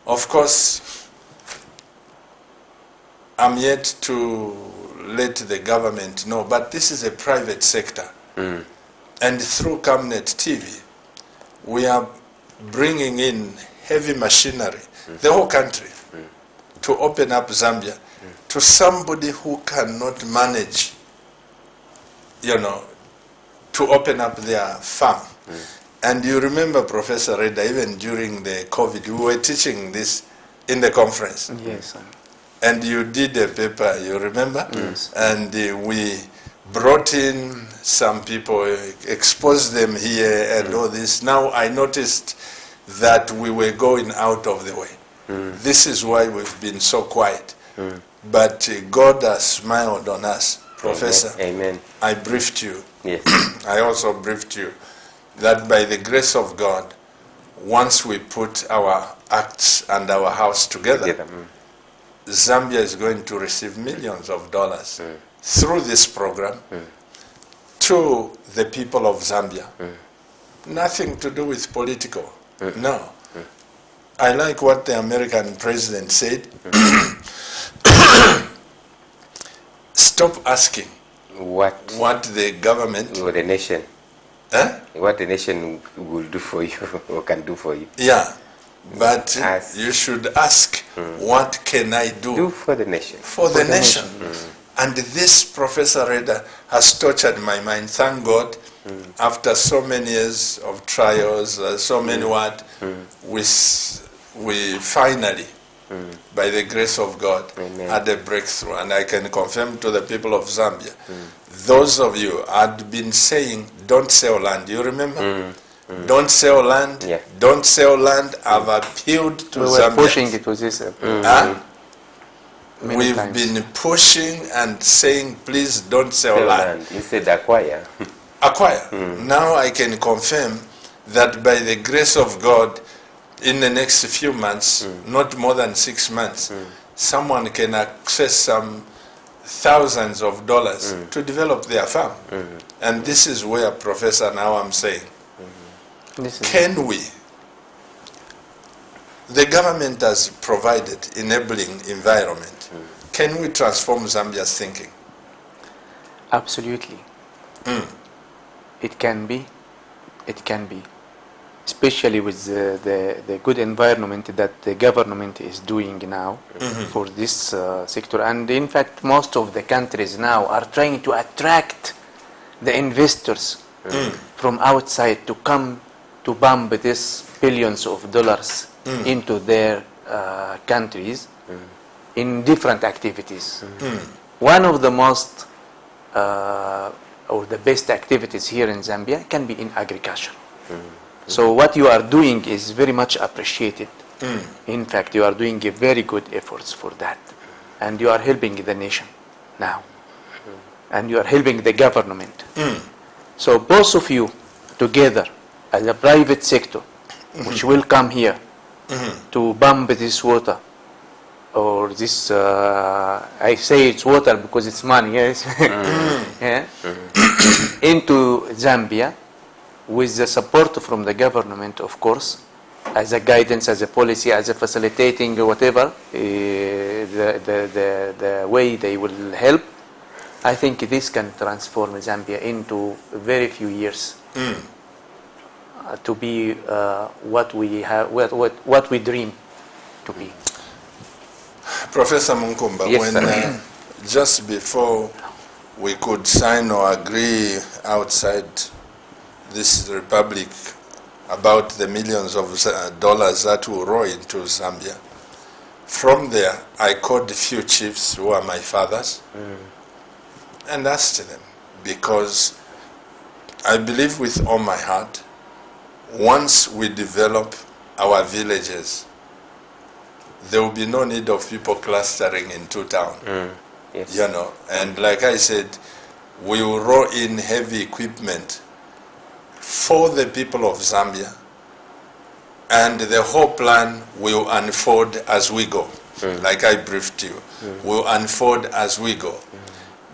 of course, I'm yet to let the government know, but this is a private sector. And through Camnet TV, we are bringing in heavy machinery, the whole country, to open up Zambia to somebody who cannot manage, you know, to open up their farm. And you remember, Professor Reda, even during the COVID, we were teaching this in the conference. Yes. And you did a paper, you remember? Yes. And we brought in some people, exposed them here and all this. Now I noticed that we were going out of the way. This is why we've been so quiet. But God has smiled on us, Professor. Amen. I briefed you. Yes. I also briefed you that by the grace of God, once we put our acts and our house together, Zambia is going to receive millions of dollars through this program to the people of Zambia. Nothing to do with political. No. I like what the American president said. Stop asking what the government or the nation, eh? what the nation will do for you or can do for you. Yeah, but Ask. you should ask, what can I Do for the nation. for the nation? And this, Professor Reda, has tortured my mind. Thank God, after so many years of trials, so many what, we finally, by the grace of God, had a breakthrough. And I can confirm to the people of Zambia, those of you had been saying, don't sell land. You remember? Don't sell land. Yeah. Don't sell land. I've appealed to We were Zambia. pushing it with this. Many We've times. been pushing and saying, please don't sell Sell land. land. Instead, acquire. Acquire. Now I can confirm that by the grace of God, in the next few months, not more than 6 months, someone can access some thousands of dollars to develop their farm. And this is where, Professor, now I'm saying, can we? The government has provided enabling environment. Can we transform Zambia's thinking? Absolutely. It can be. It can be. Especially with the good environment that the government is doing now for this sector. And in fact, most of the countries now are trying to attract the investors from outside to come to pump these billions of dollars into their countries in different activities. One of the most or the best activities here in Zambia can be in agriculture. So what you are doing is very much appreciated. In fact, you are doing a very good efforts for that. And you are helping the nation now. And you are helping the government. So both of you together as a private sector, which will come here to pump this water, or this, I say it's water because it's money, yes, into Zambia, with the support from the government, of course, as a guidance, as a policy, as a facilitating, whatever, the way they will help. I think this can transform Zambia into very few years to be what we have, what we dream to be. Professor Munkumba, Yes, when just before we could sign or agree outside this republic about the millions of dollars that will roll into Zambia, from there I called a few chiefs who are my fathers and asked them, because I believe with all my heart, once we develop our villages, there will be no need of people clustering into town. Yes. You know, and like I said, we will roll in heavy equipment for the people of Zambia, and the whole plan will unfold as we go. Like I briefed you, will unfold as we go.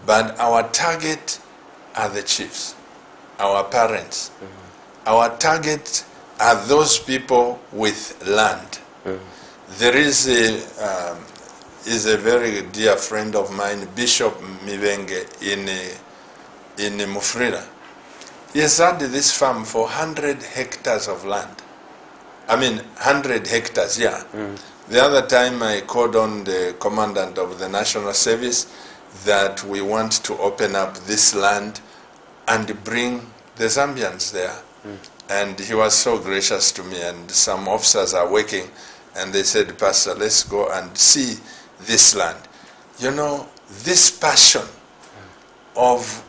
But our target are the chiefs, our parents. Our target are those people with land. There is a very dear friend of mine, Bishop Mivenge in Mufrira. He has had this farm for 100 hectares of land. I mean, 100 hectares, yeah. The other time I called on the commandant of the National Service that we want to open up this land and bring the Zambians there. And he was so gracious to me, and some officers are working, and they said, Pastor, let's go and see this land. You know, this passion of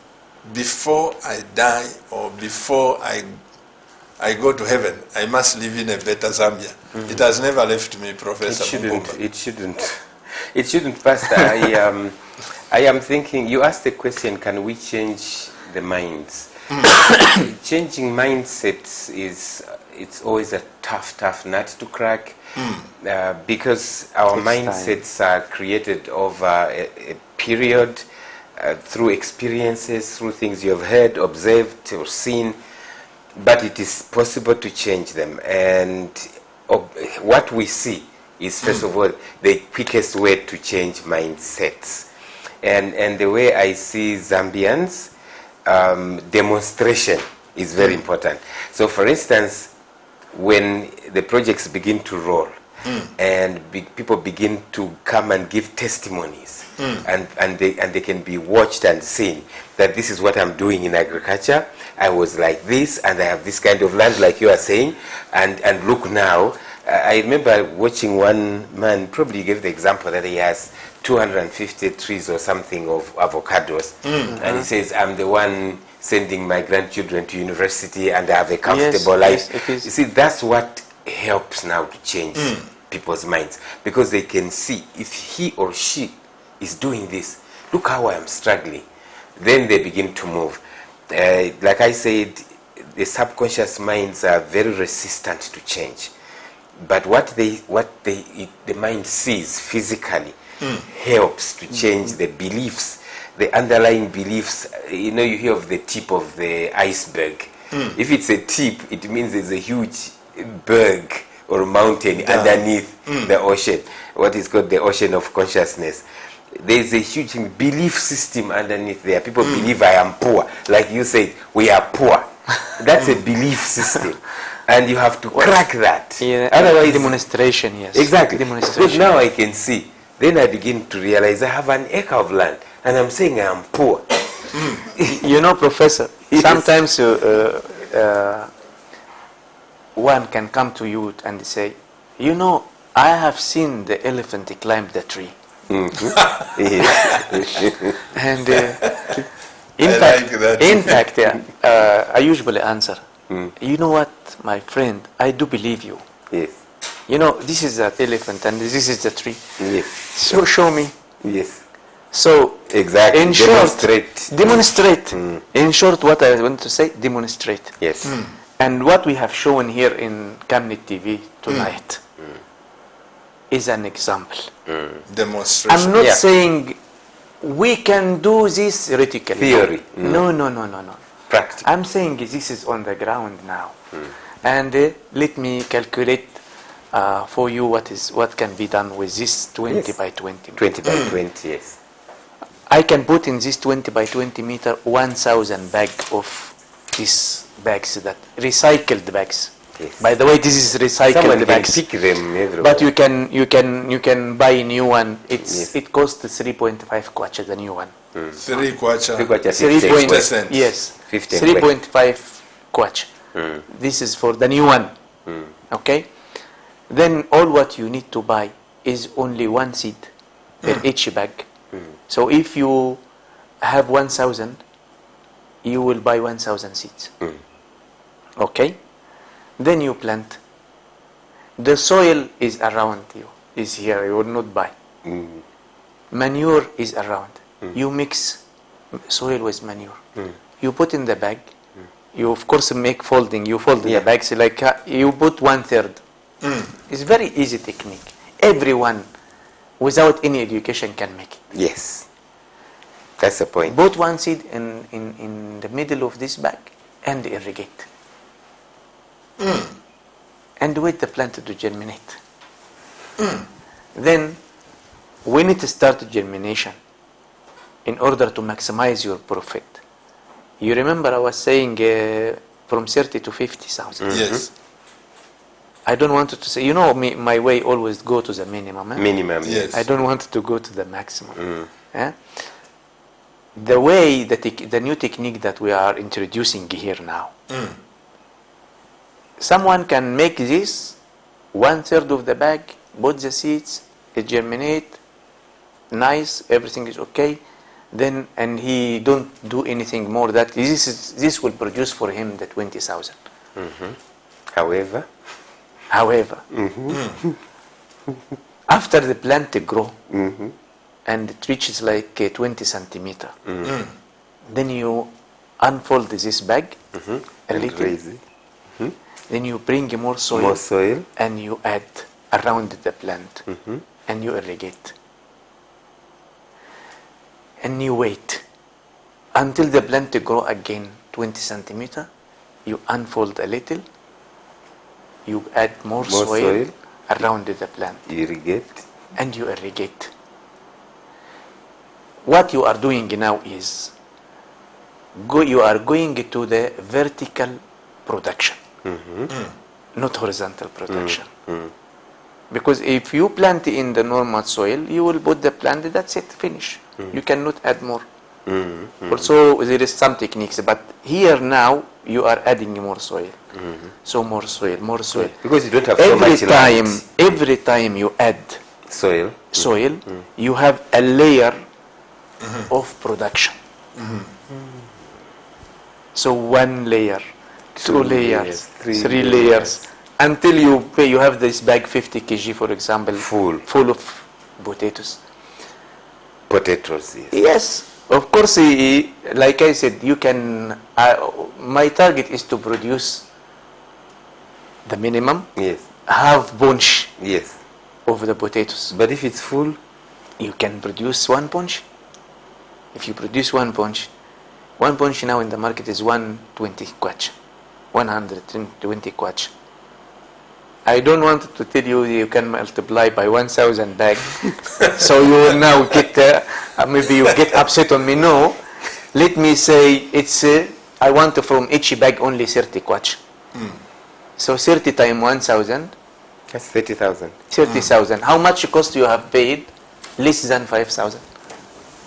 before I die or before I go to heaven, I must live in a better Zambia. It has never left me, Professor. It shouldn't, Pastor. I am thinking, you asked the question, can we change the minds? Changing mindsets it's always a tough nut to crack, because our mindsets are created over a period, through experiences, through things you have heard, observed, or seen. But it is possible to change them, and what we see is, first of all, the quickest way to change mindsets. And the way I see Zambians, demonstration is very important. So, for instance, when the projects begin to roll and people begin to come and give testimonies, and they can be watched and seen that this is what I'm doing in agriculture. I was like this, and I have this kind of land, like you are saying, and look now. I remember watching one man, probably gave the example that he has 250 trees or something of avocados, and he says, I'm the one sending my grandchildren to university and I have a comfortable life. Yes, it is. You see, that's what helps now to change people's minds, because they can see, if he or she is doing this, look how I am struggling. Then they begin to move. Like I said, the subconscious minds are very resistant to change. but what the mind sees physically helps to change the beliefs, the underlying beliefs. You know, you hear of the tip of the iceberg. If it's a tip, it means there's a huge berg or mountain underneath the ocean, what is called the ocean of consciousness. There's a huge belief system underneath there. People believe I am poor. Like you said, we are poor. That's a belief system. And you have to crack that. Yeah, Otherwise, demonstration, yes. exactly. Demonstration. Because now I can see. Then I begin to realize I have an acre of land and I'm saying I am poor. You know, Professor, Yes. sometimes one can come to you and say, you know, I have seen the elephant climb the tree. Yes. And like in fact, I usually answer, you know what, my friend, I do believe you. Yes. You know, this is an elephant and this is the tree. Yes. So show me. Yes. So Exactly. in Demonstrate. short, demonstrate. In short, what I want to say, demonstrate. Yes. And what we have shown here in Camnet TV tonight is an example. Demonstration. I'm not Yeah. saying we can do this theoretically. Theory. No. No. Practical. I'm saying this is on the ground now. And let me calculate for you what can be done with this 20 Yes. by 20 meter. 20 by 20, yes. I can put in this 20 by 20 meter 1,000 bag of these bags, that recycled bags. Yes. By the way, this is recycled Someone can bags. pick them everywhere. But you can buy a new one. Yes. It costs 3.5 kwacha, the new one. 3 kwacha. 3 point, 50 cents. yes, 50 3.5 kwacha. This is for the new one. Okay. Then all what you need to buy is only one seed per each bag. So if you have 1,000, you will buy 1,000 seeds. Okay. Then you plant. The soil is around you, is here. You will not buy. Manure is around. You mix soil with manure. You put in the bag. You of course make folding. You fold the bags like you put 1/3. It's very easy technique. Everyone, without any education, can make it. Yes. That's the point. Put one seed in the middle of this bag and irrigate. And wait the plant to germinate. Then, when it starts germination, in order to maximize your profit, you remember I was saying from 30 to 50,000. Yes. I don't want to say, you know, my way always go to the minimum. Minimum. Yes. I don't want to go to the maximum. Eh? The way, the new technique that we are introducing here now, someone can make this 1/3 of the bag, put the seeds, it germinate, nice, everything is okay, then, and he don't do anything more, that this will produce for him the 20,000. However, after the plant grow and it reaches like 20 centimeter, then you unfold this bag a and little, raise it. then you bring more soil, More soil. and you add around the plant and you irrigate. And you wait until the plant grow again 20 centimeter, you unfold a little, you add more soil around the plant Irrigate. and you irrigate. What you are doing now is you are going to the vertical production, not horizontal production. Because if you plant in the normal soil, you will put the plant, that's it, finish. You cannot add more. Also, there is some techniques, but here now you are adding more soil. So more soil. Because you don't have so much land. Every time you add Soil. you have a layer of production. So one layer, two layers, three layers, until you have this bag 50 kg, for example, full of potatoes. Potatoes, yes. Yes, of course. Like I said, you can. My target is to produce the minimum. Yes. half bunch Yes. of the potatoes. But if it's full, You can produce one bunch. If you produce one bunch now in the market is 120 kwacha, 120 kwacha. I don't want to tell you you can multiply by 1,000 bag, so you will now get maybe you get upset on me. No, let me say it's I want from each bag only 30 kwacha. So 30 times 1,000, that's 30,000. 30,000. How much cost you have paid? Less than 5,000.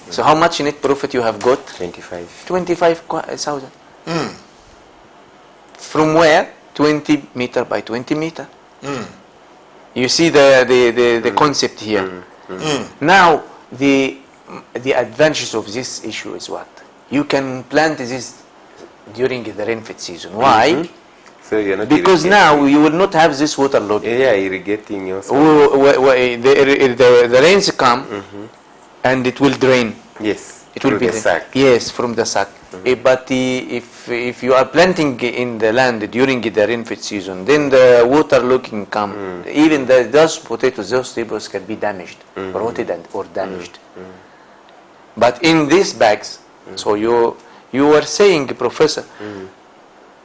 So how much net profit you have got? 25. 25,000. From where? 20 meter by 20 meter. You see the concept here. Now the advantage of this issue is what? You can plant this during the rainfed season. Why? So you're not Because now you will not have this water load. Yeah, irrigating your The rains come and it will drain. Yes. It will through be the sack. Yes, from the sack. But if you are planting in the land during the rainfed season, then the water load can come. Even those potatoes, those tables can be damaged, rotted or damaged. But in these bags, so you were saying, Professor,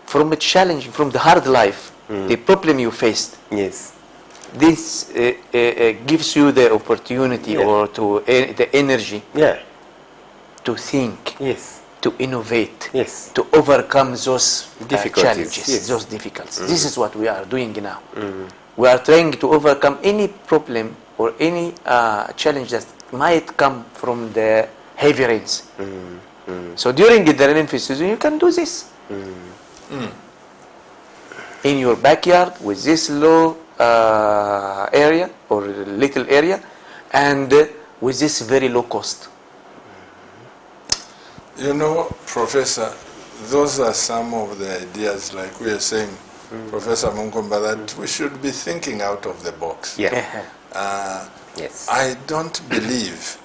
from a challenge, from the hard life, the problem you faced, Yes. this gives you the opportunity or to the energy Yeah. to think, Yes. to innovate, Yes. to overcome those Difficulties, challenges, yes. those difficulties. This is what we are doing now. We are trying to overcome any problem or any challenge that might come from the heavy rains. So during the rainy season, you can do this. In your backyard with this low area or little area and with this very low cost. You know, Professor, those are some of the ideas, like we are saying, Professor Munkomba, that we should be thinking out of the box. Yeah. Yes. I don't believe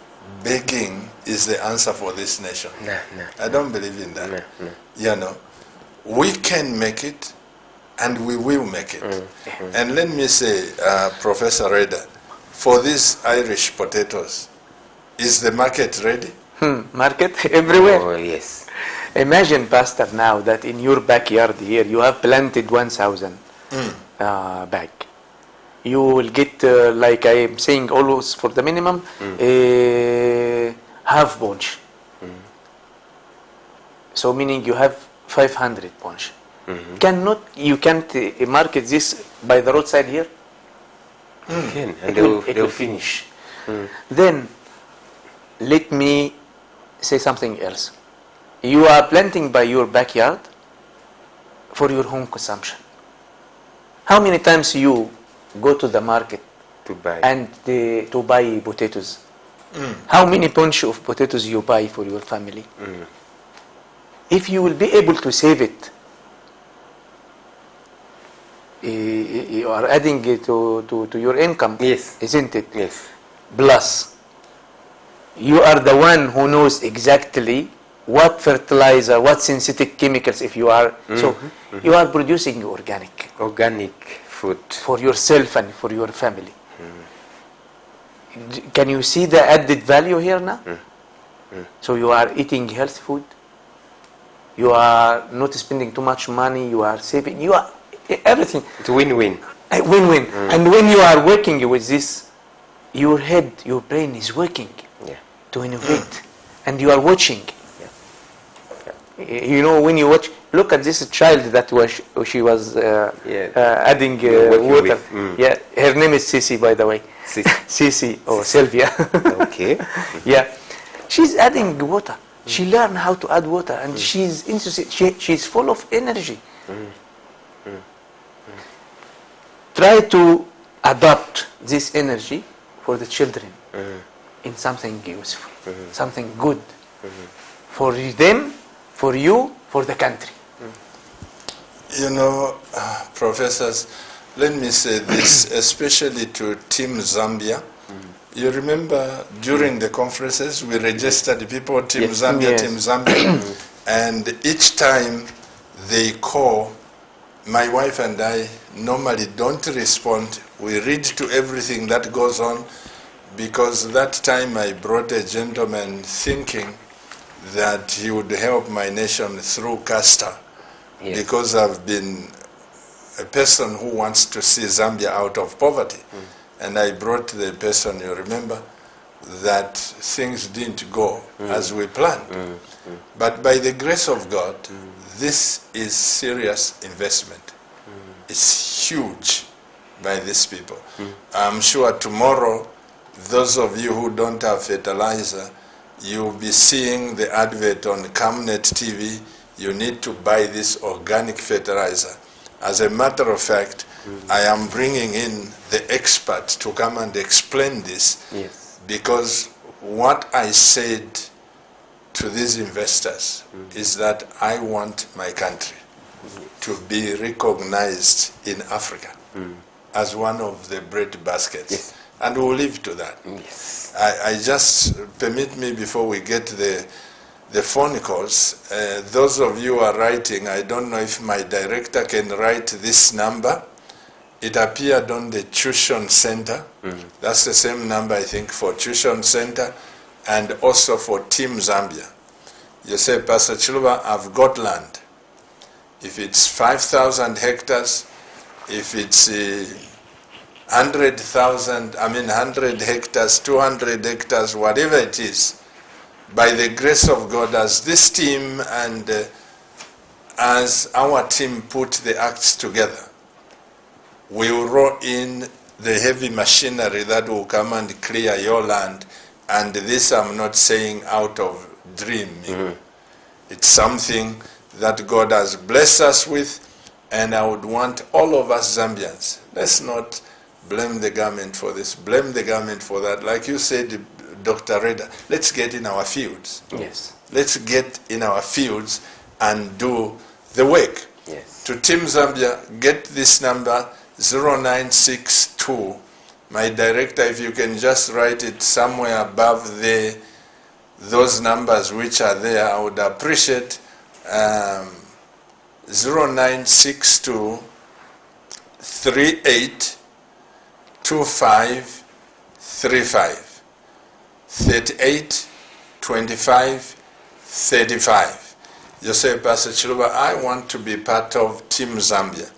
begging is the answer for this nation. No. I don't believe in that. No. You know, we can make it, and we will make it. And let me say, Professor Reda, for these Irish potatoes, is the market ready? Market everywhere. Oh, yes. Imagine, Pastor, now that in your backyard here you have planted 1,000 bag. You will get, like I am saying, always for the minimum, half bunch. So meaning you have 500 bunch. You can't market this by the roadside here? Again, and It will finish. Then let me say something else. You are planting by your backyard for your home consumption. How many times you go to the market to buy. and to buy potatoes? How many bunch of potatoes you buy for your family? If you will be able to save it, you are adding it to your income, Yes. isn't it? Yes. Plus, you are the one who knows exactly what fertilizer, what synthetic chemicals, if you are, so you are producing organic Organic food. for yourself and for your family. Can you see the added value here now? So you are eating healthy food, you are not spending too much money, you are saving, you are everything. It's win-win. A win-win. And when you are working with this, your head, your brain is working Yeah. to innovate, and you are watching. You know, when you watch, look at this child that she was adding water. with, Yeah, her name is Sisi, by the way. Sisi or Sylvia. Okay. Yeah, she's adding water. She learned how to add water, and she's interested. She's full of energy. Try to adopt this energy for the children in something useful, something good for them, for you, for the country. You know, professors, let me say this, especially to Team Zambia. You remember during the conferences, we registered people, Team Yes. Zambia, Yes. Team Zambia, and each time they call, my wife and I normally don't respond. We read to everything that goes on, because that time I brought a gentleman thinking that he would help my nation through Castor, Yes. because I've been a person who wants to see Zambia out of poverty. And I brought the person, you remember, that things didn't go as we planned. But by the grace of God, this is serious investment. It's huge by these people. I'm sure tomorrow, those of you who don't have fertilizer, you'll be seeing the advert on Camnet TV. You need to buy this organic fertilizer. As a matter of fact, I am bringing in the expert to come and explain this, Yes. because what I said to these investors is that I want my country to be recognized in Africa as one of the bread baskets. Yes. And we'll live to that. Yes. I just, permit me before we get the phone calls, those of you who are writing, I don't know if my director can write this number. It appeared on the Tuition Center. That's the same number, I think, for Tuition Center and also for Team Zambia. You say, Pastor Chiluba, I've got land. If it's 5,000 hectares, if it's 100 hectares, 200 hectares, whatever it is, by the grace of God, as this team and as our team put the acts together, we will roll in the heavy machinery that will come and clear your land. And this I'm not saying out of dreaming. It's something that God has blessed us with, and I would want all of us Zambians, let's not blame the government for this, blame the government for that. Like you said, Dr. Reda, let's get in our fields. Yes. Let's get in our fields and do the work. Yes. To Team Zambia, get this number, 0962. My director, if you can just write it somewhere above those numbers which are there, I would appreciate. 0962 38 25 35 38 25 35. You say, Pastor Chiluba, I want to be part of Team Zambia.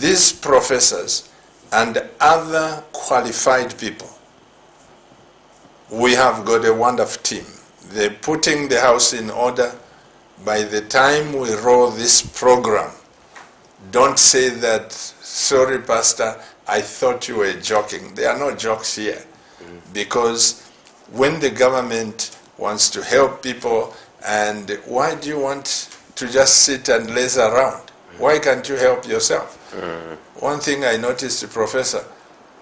These professors and other qualified people, we have got a wonderful team. They're putting the house in order. By the time we roll this program, don't say that, sorry, Pastor, I thought you were joking. There are no jokes here. Because when the government wants to help people, and why do you want to just sit and laze around? Why can't you help yourself? One thing I noticed, Professor,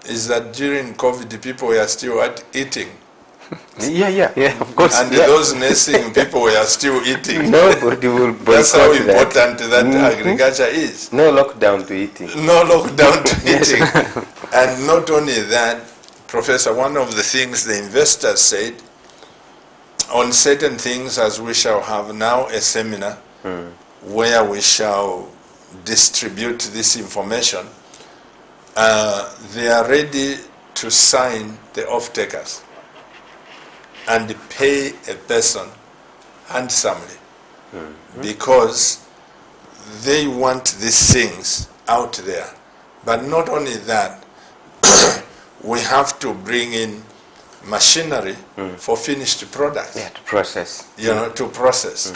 is that during COVID, people were still eating. Yeah, of course. And those nursing people were still eating. Nobody will boycott. That's how important that agriculture is. No lockdown to eating. No lockdown to eating. And not only that, Professor, one of the things the investors said, on certain things, as we shall have now a seminar where we shall distribute this information, they are ready to sign the off-takers and pay a person handsomely because they want these things out there. But not only that, we have to bring in machinery for finished products. Yeah, to process. You know, to process.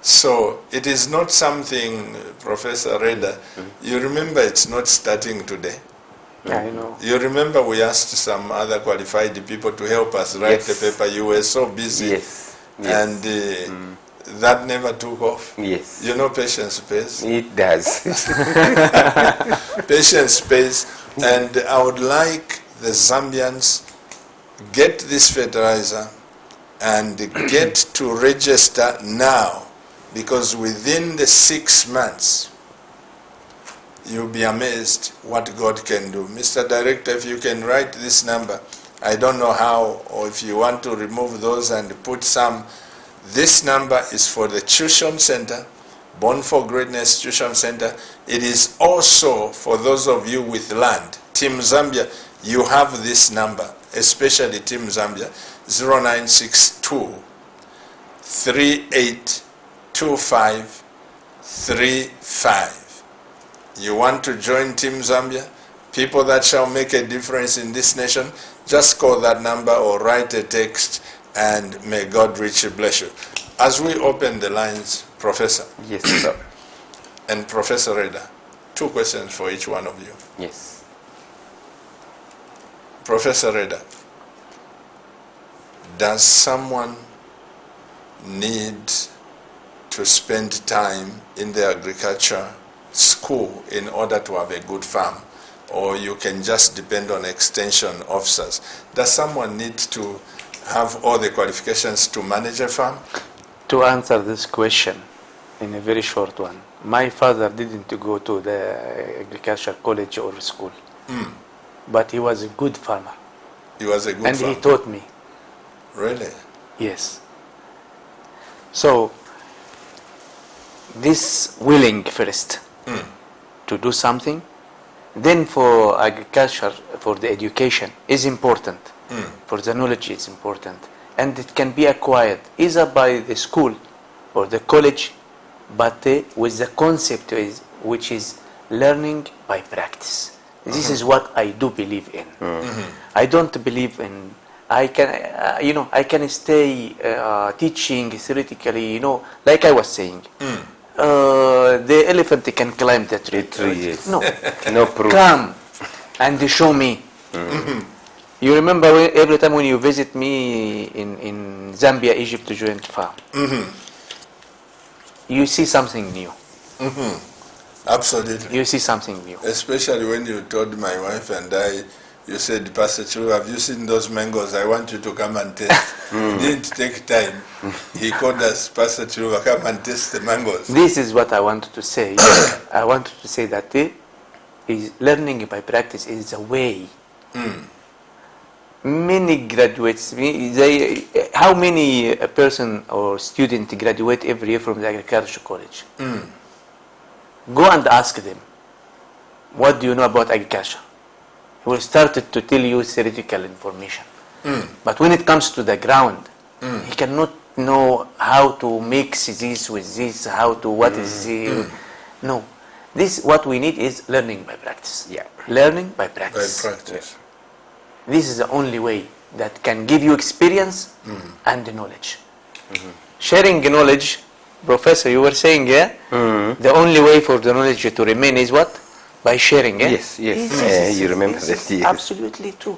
So it is not something, Professor Reda, you remember it's not starting today. I know. You remember we asked some other qualified people to help us write the paper. You were so busy. Yes. And that never took off. Yes. You know, patience pays. It does. Patience pays. And I would like the Zambians get this fertilizer and get to register now, because within the 6 months, you'll be amazed what God can do. Mr. Director, if you can write this number, I don't know how, or if you want to remove those and put some. This number is for the Tuition Center. Born for Greatness Tuition Center. It is also for those of you with land. Team Zambia, you have this number, especially Team Zambia, 0962 382535. You want to join Team Zambia? People that shall make a difference in this nation, just call that number or write a text, and may God richly bless you. As we open the lines, Professor. Yes, sir. And Professor Reda, 2 questions for each one of you. Yes. Professor Reda, does someone need to spend time in the agriculture school in order to have a good farm? Or you can just depend on extension officers? Does someone need to have all the qualifications to manage a farm? To answer this question in a very short one, my father didn't go to the agriculture college or school, but he was a good farmer. He was a good and farmer. he taught me. Really? Yes. So, this willing first to do something, then for agriculture, for the education is important, for the knowledge is important, and it can be acquired either by the school or the college, but with the concept which is learning by practice. This is what I do believe in. I don't believe in, I can stay teaching theoretically, like I was saying. The elephant can climb the tree. Yes. No, No proof. come and show me. You remember every time when you visit me in Zambia, Egypt joint farm, you see something new. Absolutely. You see something new. Especially when you told my wife and I, you said, Pastor Chiru, have you seen those mangoes? I want you to come and taste. It didn't take time. He called us, Pastor Chiru, come and taste the mangoes. This is what I wanted to say. I wanted to say that learning by practice is a way. Many graduates, how many a person or student graduate every year from the agriculture college? Go and ask them, what do you know about agriculture? He will start to tell you theoretical information. But when it comes to the ground, he cannot know how to mix this with this, what is no. What we need is learning by practice. Yeah. Learning by practice. By practice. This is the only way that can give you experience and knowledge. Sharing knowledge, Professor, you were saying, the only way for the knowledge to remain is what? By sharing, Yes. You remember that, is yes. absolutely true.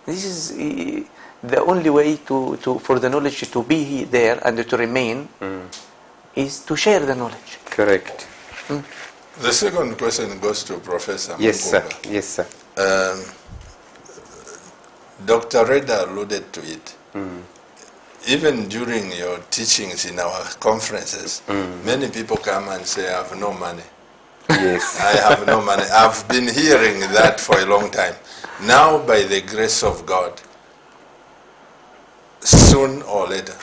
This is the only way for the knowledge to be there and to remain is to share the knowledge. Correct. The second question goes to Professor Yes, sir. Mukuba. Yes, sir. Dr. Reda alluded to it. Even during your teachings in our conferences, many people come and say, I have no money. Yes. I have no money. I've been hearing that for a long time. Now, by the grace of God, soon or later,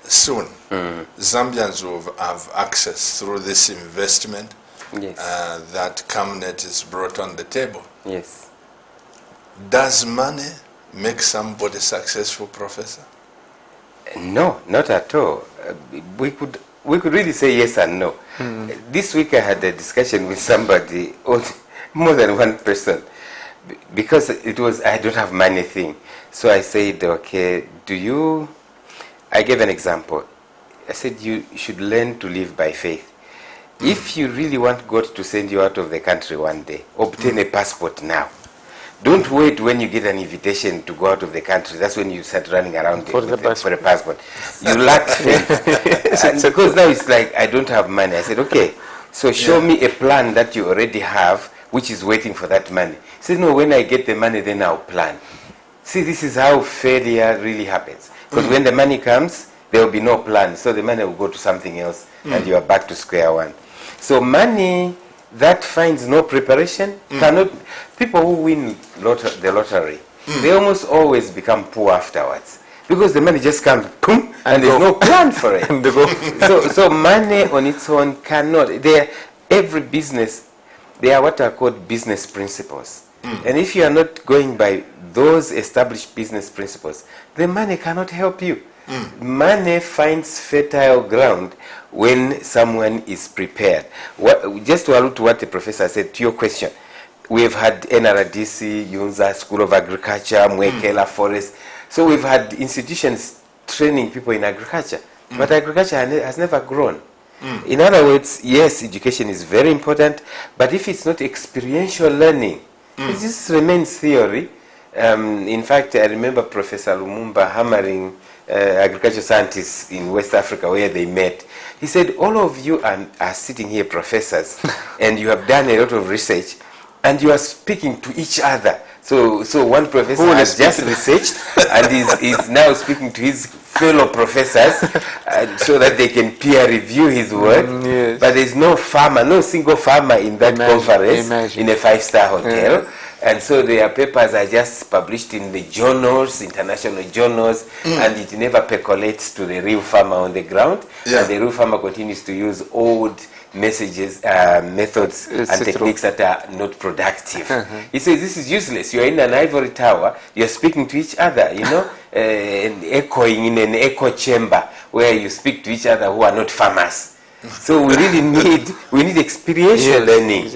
Zambians will have access through this investment that CAMNET is brought on the table. Yes. Does money make somebody successful, Professor? No, not at all. We could really say yes and no. This week I had a discussion with somebody, more than one person, because it was I don't have money thing. So I said, okay, I gave an example. I said you should learn to live by faith. If you really want God to send you out of the country one day, obtain a passport now. Don't wait when you get an invitation to go out of the country. That's when you start running around for a passport. You lack faith. And because now it's like, I don't have money. I said, okay, so show me a plan that you already have, which is waiting for that money. He said, no, when I get the money, then I'll plan. See, this is how failure really happens. Because when the money comes, there will be no plan. So the money will go to something else, and you are back to square one. So money that finds no preparation cannot. People who win the lottery, they almost always become poor afterwards because the money just comes, boom, and there's no plan for it. And go. So money on its own cannot. Every business, they are what are called business principles. And if you are not going by those established business principles, the money cannot help you. Money finds fertile ground when someone is prepared. Just to allude to what the professor said, to your question, we have had NRDC, Yunza School of Agriculture, Mwekela Forest. So we've had institutions training people in agriculture, but agriculture has never grown. In other words, yes, education is very important, but if it's not experiential learning, it just remains theory. In fact, I remember Professor Lumumba hammering agriculture scientists in West Africa where they met. He said, all of you are sitting here, professors, and you have done a lot of research, and you are speaking to each other. So one professor has just researched and is now speaking to his fellow professors so that they can peer review his work. Yes. But there's no farmer, no single farmer in that conference in a 5-star hotel. And so their papers are just published in the journals, international journals, and it never percolates to the real farmer on the ground. And the real farmer continues to use old methods and techniques that are not productive. He says this is useless. You are in an ivory tower, you are speaking to each other, you know, and echoing in an echo chamber where you speak to each other who are not farmers. So we really need experiential learning,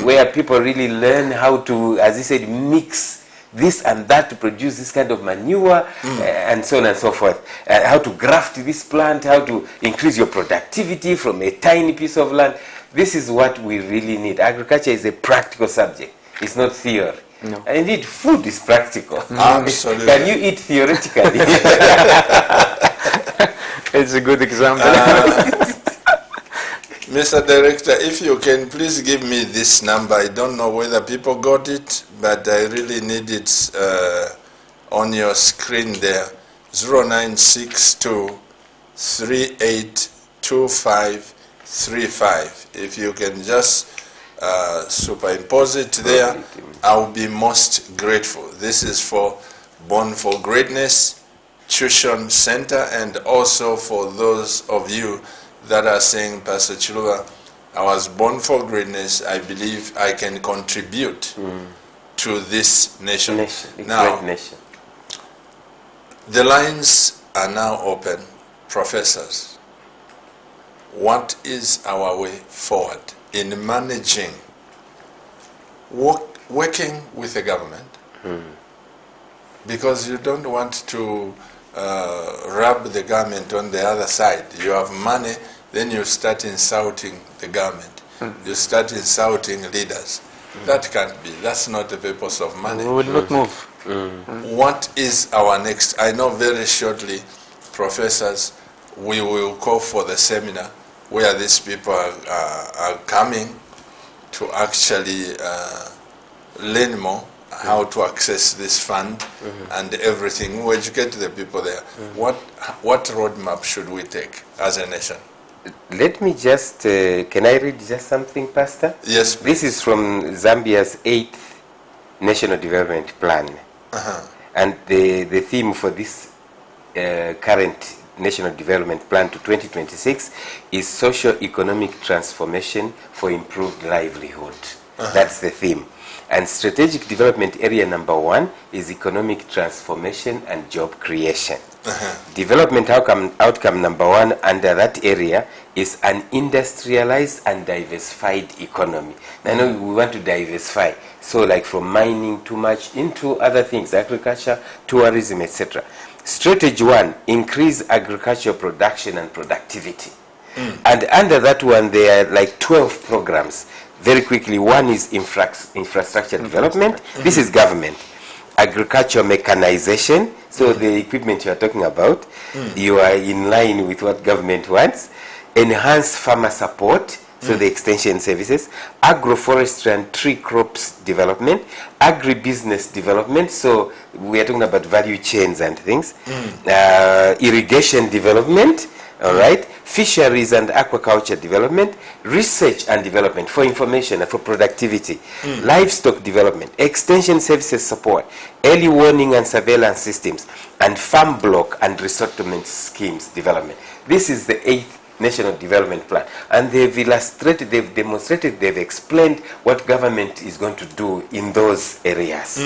where people really learn how to, as he said, mix this and that to produce this kind of manure, and so on and so forth. How to graft this plant, how to increase your productivity from a tiny piece of land. This is what we really need. Agriculture is a practical subject. It's not theory. No. And indeed, food is practical. Absolutely. Can you eat theoretically? It's a good example. Mr. Director, if you can please give me this number. I don't know whether people got it, but I really need it on your screen there. 0962 382535. If you can just superimpose it there, I'll be most grateful. This is for Born for Greatness Tuition Center, and also for those of you that are saying, Pastor Chiluba, I was born for greatness. I believe I can contribute to this nation. Now, great nation. The lines are now open. Professors, what is our way forward in managing, working with the government? Because you don't want to rub the government on the other side. You have money, then you start insulting the government. You start insulting leaders. That can't be. That's not the purpose of money. We will not move. What is our next? I know very shortly, professors, we will call for the seminar where these people are coming to actually learn more how to access this fund and everything. We will educate the people there. What roadmap should we take as a nation? Let me just, can I read just something, Pastor? Yes, please. This is from Zambia's 8th National Development Plan. And the theme for this current National Development Plan to 2026 is socio-economic transformation for improved livelihood. That's the theme. And strategic development area number 1 is economic transformation and job creation. Development outcome number 1 under that area is an industrialized and diversified economy. I know we want to diversify, so like from mining too much into other things, agriculture, tourism, etc. Strategy 1, increase agricultural production and productivity. And under that one, there are like 12 programs. Very quickly, one is infrastructure development. This is government. Agricultural mechanization, so the equipment you are talking about, you are in line with what government wants. Enhanced farmer support, so the extension services. Agroforestry and tree crops development. Agribusiness development, so we are talking about value chains and things. Irrigation development, all right. fisheries and aquaculture development, research and development for information and for productivity, livestock development, extension services support, early warning and surveillance systems, and farm block and resettlement schemes development. This is the 8th National Development Plan, and they've illustrated, they've demonstrated, they've explained what government is going to do in those areas.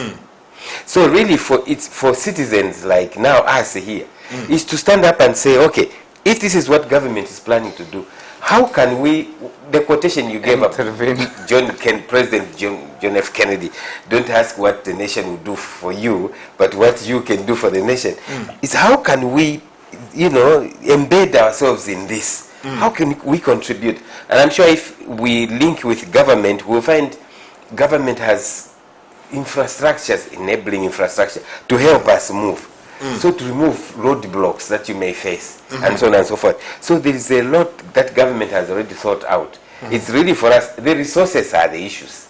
So really for citizens like now us here, is to stand up and say, okay, if this is what government is planning to do, how can we, the quotation you gave up, President John F. Kennedy, don't ask what the nation will do for you, but what you can do for the nation, is how can we, you know, embed ourselves in this? How can we contribute? And I'm sure if we link with government, we'll find government has infrastructures, enabling infrastructure to help us move. So to remove roadblocks that you may face, and so on and so forth. So there is a lot that government has already thought out. It's really for us, the resources are the issues.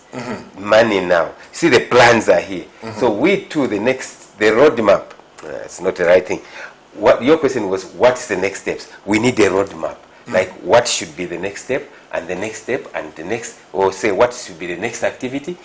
Money now. See, the plans are here. So we too, the roadmap, it's not the right thing. What your question was, what's the next steps? We need a roadmap. Like what should be the next step, and the next step, and the next, or say what should be the next activity,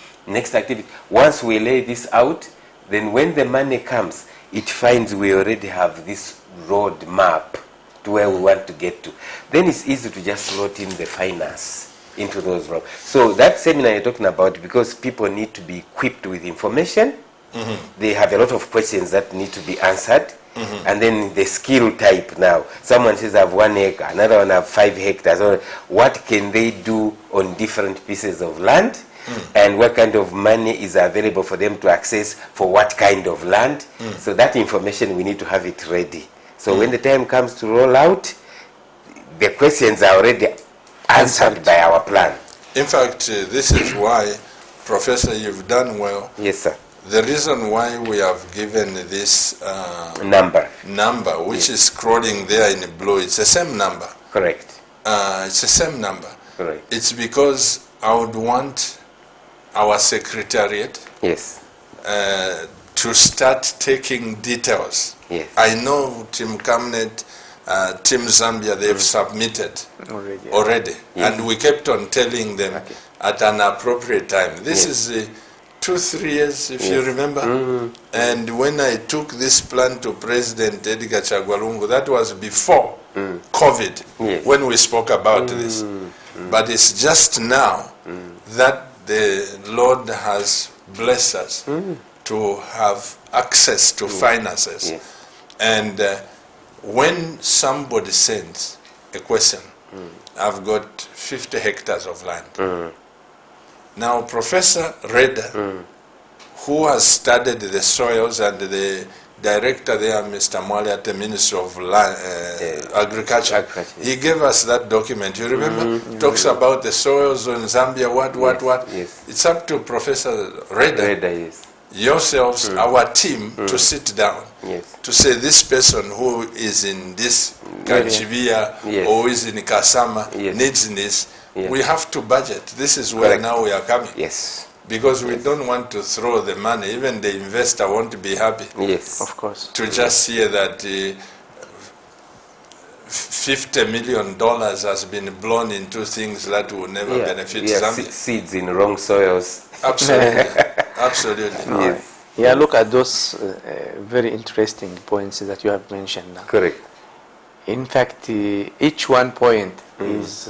Once we lay this out, then when the money comes, it finds we already have this road map to where we want to get to. Then it's easy to just slot in the finance into those roads. So that seminar you're talking about, because people need to be equipped with information, they have a lot of questions that need to be answered. And then the skill type now. Someone says I have 1 acre, another one have 5 hectares. What can they do on different pieces of land? And what kind of money is available for them to access for what kind of land? So that information, we need to have it ready. So when the time comes to roll out, the questions are already answered by our plan. In fact, this is why, Professor, you've done well. Yes, sir. The reason why we have given this number, which is scrolling there in blue, it's the same number. Correct. It's the same number. Correct. It's because I would want our secretariat to start taking details. Yes. I know Team Camnet, Team Zambia, they've submitted already. Yes. And we kept on telling them at an appropriate time. This is 2-3 years, if you remember. And when I took this plan to President Edgar Chagwa Lungu, that was before COVID, when we spoke about this. But it's just now that the Lord has blessed us to have access to finances. And when somebody sends a question, I've got 50 hectares of land. Now, Professor Reda, who has studied the soils, and the director there, Mr. Mwale at the Ministry of Agriculture, he gave us that document. You remember? Talks about the soils in Zambia, what. It's up to Professor Reda, yourselves, our team, to sit down, to say this person who is in this Kanchivia or is in Kasama needs this. We have to budget. This is where now we are coming. Because we don't want to throw the money. Even the investor won't be happy. Of course. To just hear that $50 million has been blown into things that will never benefit Zambia. Seeds in wrong soils. Absolutely. Absolutely. Yeah, look at those very interesting points that you have mentioned now. Correct. In fact, each one point is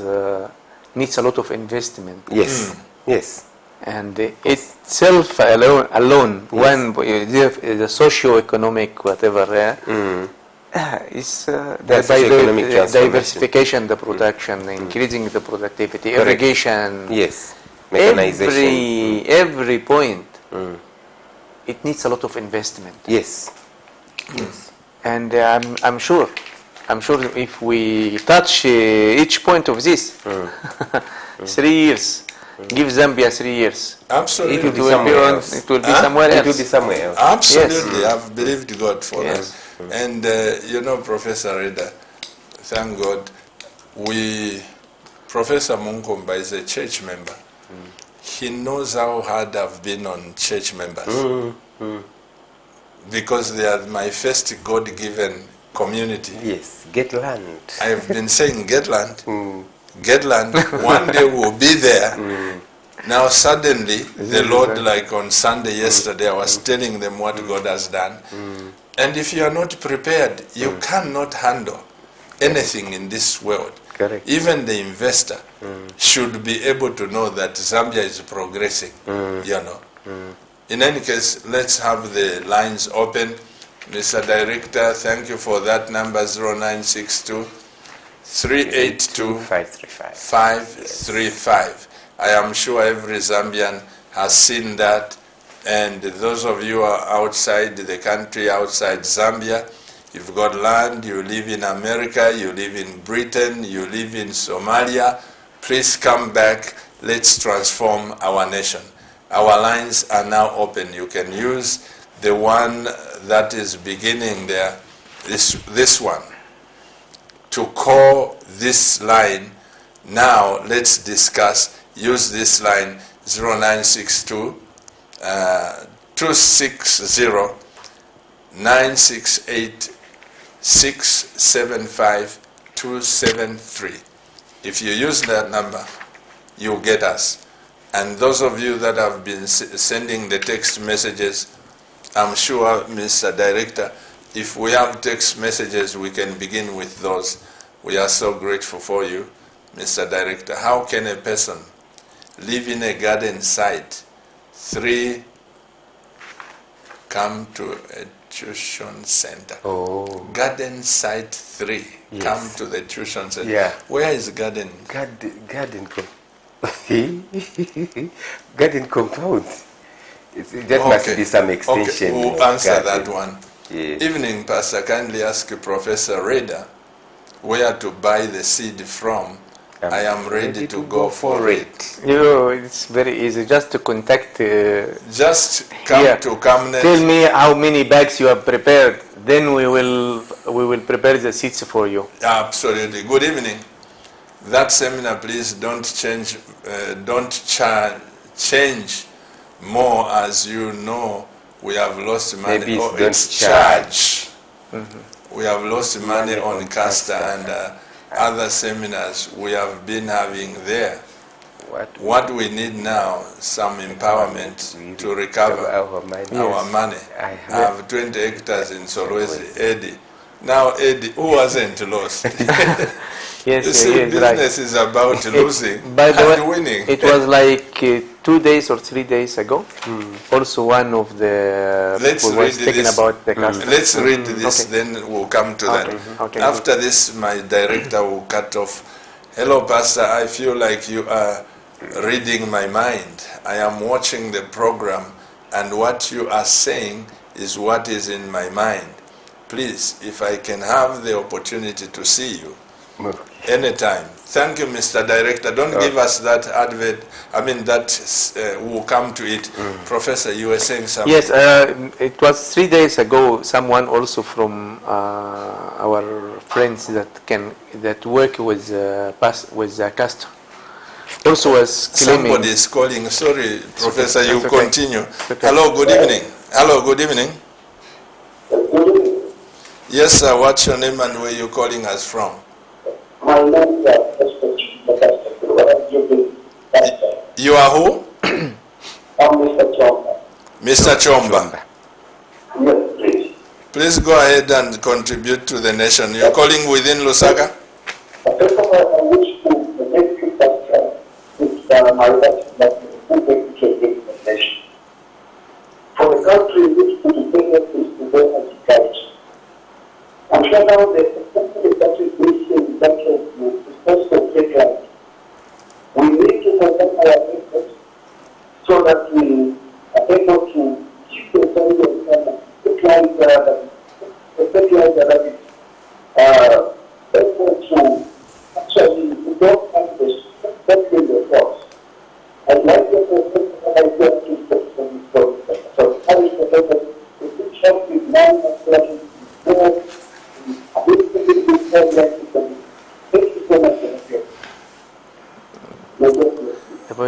needs a lot of investment. Yes. And itself alone when the socio-economic whatever is the diversification, the production, increasing the productivity, irrigation. Mechanization. Every point, it needs a lot of investment. And I'm sure if we touch each point of this, 3 years. Give Zambia 3 years. Absolutely. It will be somewhere else. It will be somewhere else. Absolutely. I've believed God for that. And you know, Professor Reda, thank God, Professor Munkomba is a church member. He knows how hard I've been on church members. Because they are my first God-given community. Yes, get land. I've been saying get land. Get land. One day we'll be there. Now suddenly, the Lord, like on Sunday yesterday, I was telling them what God has done. And if you are not prepared, you cannot handle anything in this world. Correct. Even the investor should be able to know that Zambia is progressing, you know. In any case, let's have the lines open. Mr. Director, thank you for that number, 0962 382 535. 535. I am sure every Zambian has seen that, and those of you who are outside the country, outside Zambia, you've got land, you live in America, you live in Britain, you live in Somalia, please come back, let's transform our nation. Our lines are now open. You can use the one that is beginning there, this one, to call this line. Now let's discuss. Use this line 0962 260 968 675 273. If you use that number, you'll get us. And those of you that have been sending the text messages, I'm sure, Mr. Director, if we have text messages, we can begin with those. We are so grateful for you, Mr. Director. How can a person live in a garden site, 3 come to a tuition center? Oh. Garden site 3, Yes. come to the tuition center. Yeah. Where is garden? Garden garden compound. There must be some extension. Okay, we'll answer garden. that one. Yes. Evening, Pastor, kindly ask Professor Reda where to buy the seed from. I am ready to go for it. You know, it's very easy. Just to contact. Just come here. to Camnet. Tell me how many bags you have prepared. Then we will prepare the seats for you. Absolutely. Good evening. That seminar, please don't change. Don't change more, as you know. We have lost money. Maybe Oh, don't it's charge. We have lost money on Castor and other seminars we have been having there. What we need now, some empowerment to recover our money. I have 20 hectares in Solwezi, Eddie. Now, Eddie, who wasn't lost? Yes, You see, yes, business is about losing by the and way, winning. It was like 2 days or 3 days ago. Also, one of the people was speaking about the customer. Let's read this, then we'll come to that. Okay. After this, my director will cut off. Hello, Pastor, I feel like you are reading my mind. I am watching the program, and what you are saying is what is in my mind. Please, if I can have the opportunity to see you anytime. Thank you, Mr. Director. Don't give us that advert. I mean, that will come to it. Professor, you were saying something. Yes, it was 3 days ago. Someone also from our friends that work with Castor also was claiming. Somebody is calling. Sorry, Professor, you okay. continue. Okay. Hello, good evening. Hello, good evening. Yes, sir. What's your name and where you calling us from? My name is You are who? I'm Mr. Chomba. Mr. Chomba. Yes, please. Please go ahead and contribute to the nation. You're calling within Lusaka? I wish to make you that it's my education. For a country which to depend is to go agriculture. I'm sure now the country is supposed to take land. We need to protect our interests so that we are able to keep the family and fertilizer that is able to actually we don't have the spectrum of force. I'd like to protect the idea to so how is the better to help with man and planning more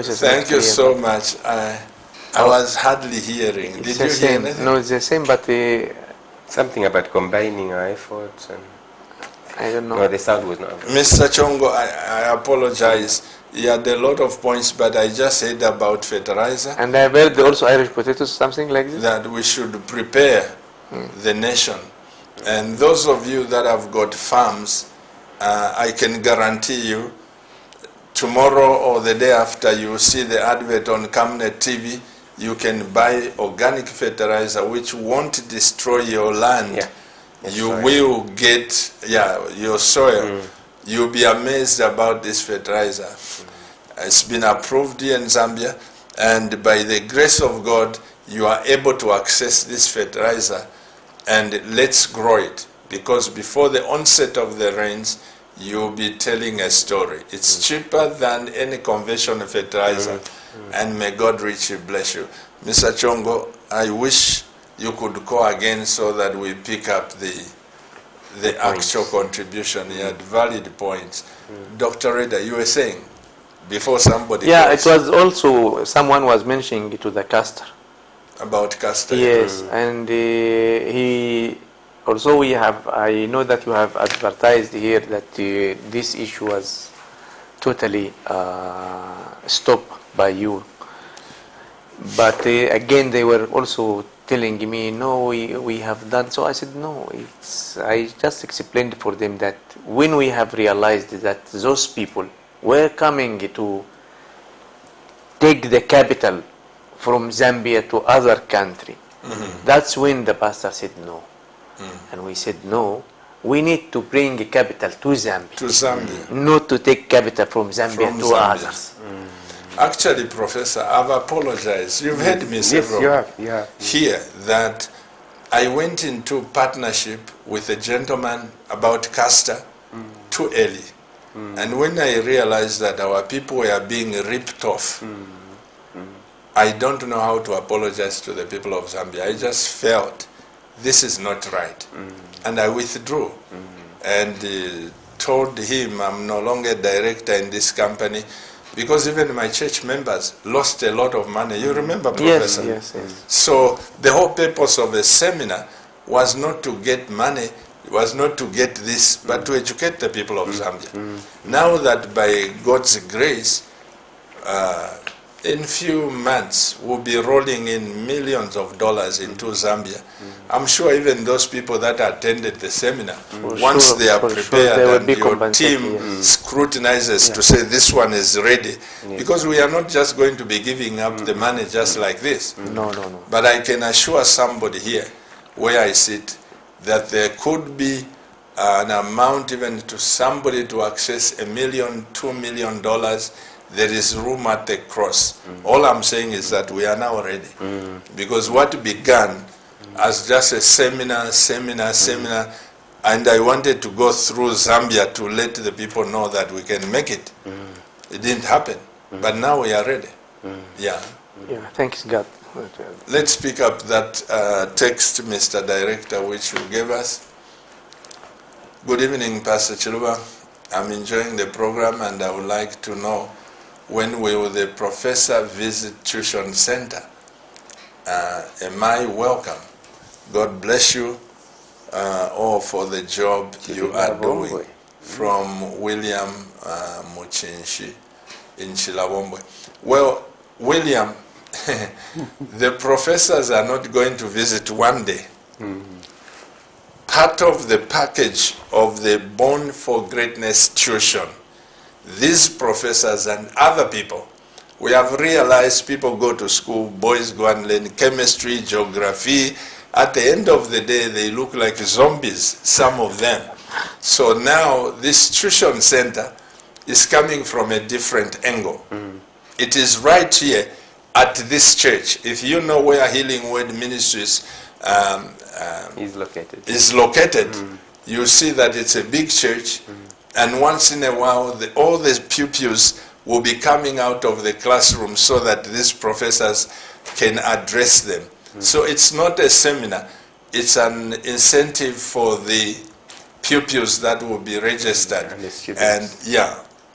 Thank you so much. I was hardly hearing. Did you hear anything? No, it's the same, but Something about combining our efforts and... I don't know. No, the sound was not... Mr. Chongo, I apologize. You had a lot of points, but I just said about fertilizer. And I've heard also Irish potatoes, something like this. That we should prepare the nation. And those of you that have got farms, I can guarantee you, tomorrow or the day after you see the advert on Camnet TV, you can buy organic fertilizer which won't destroy your land. Yeah. You will get your soil. You'll be amazed about this fertilizer. It's been approved here in Zambia, and by the grace of God, you are able to access this fertilizer, and let's grow it, because before the onset of the rains, you'll be telling a story. It's cheaper than any conventional fertilizer, and may God richly bless you. Mr. Chongo, I wish you could call again so that we pick up the actual contribution. You had valid points. Dr. Reda, you were saying before somebody it was also, someone was mentioning to the caster. about castor. Yes, and he also, we have, I know that you have advertised here that this issue was totally stopped by you. But again, they were also telling me, no, we have done. So I said, no, I just explained for them that when we have realized that those people were coming to take the capital from Zambia to other country, that's when the pastor said no. And we said, no, we need to bring a capital to Zambia. To Zambia. Not to take capital from Zambia From to Zambia. others. Actually, Professor, I've apologized. You've heard me several Yes, you have. here that I went into partnership with a gentleman about castor too early. And when I realized that our people were being ripped off, I don't know how to apologize to the people of Zambia. I just felt this is not right. And I withdrew and told him I'm no longer director in this company, because even my church members lost a lot of money. You remember, Professor? Yes. So the whole purpose of a seminar was not to get money, was not to get this, but to educate the people of Zambia. Now that by God's grace, in few months we'll be rolling in millions of dollars into Zambia. I'm sure even those people that attended the seminar, once they are prepared and your team scrutinizes to say this one is ready, because we are not just going to be giving up the money just like this. No. But I can assure somebody here where I sit that there could be an amount even to somebody to access $1 million, $2 million. There is room at the cross. All I'm saying is that we are now ready. Because what began as just a seminar, and I wanted to go through Zambia to let the people know that we can make it. It didn't happen. But now we are ready. Yeah. Thanks God. Let's pick up that text, Mr. Director, which you gave us. Good evening, Pastor Chiluba. I'm enjoying the program, and I would like to know, when will the professor visit Tuition Center? Am I welcome? God bless you all for the job you are doing. From William Muchinshi in Chilabombwe. Well, William, the professors are not going to visit one day. Part of the package of the Born for Greatness tuition, these professors and other people, we have realized people go to school, boys go and learn chemistry, geography. At the end of the day, they look like zombies, some of them. So now this tuition center is coming from a different angle. It is right here at this church. If you know where Healing Word Ministries is located, you see that it's a big church. And once in a while, all the pupils will be coming out of the classroom so that these professors can address them. So it's not a seminar, it's an incentive for the pupils that will be registered. And the students.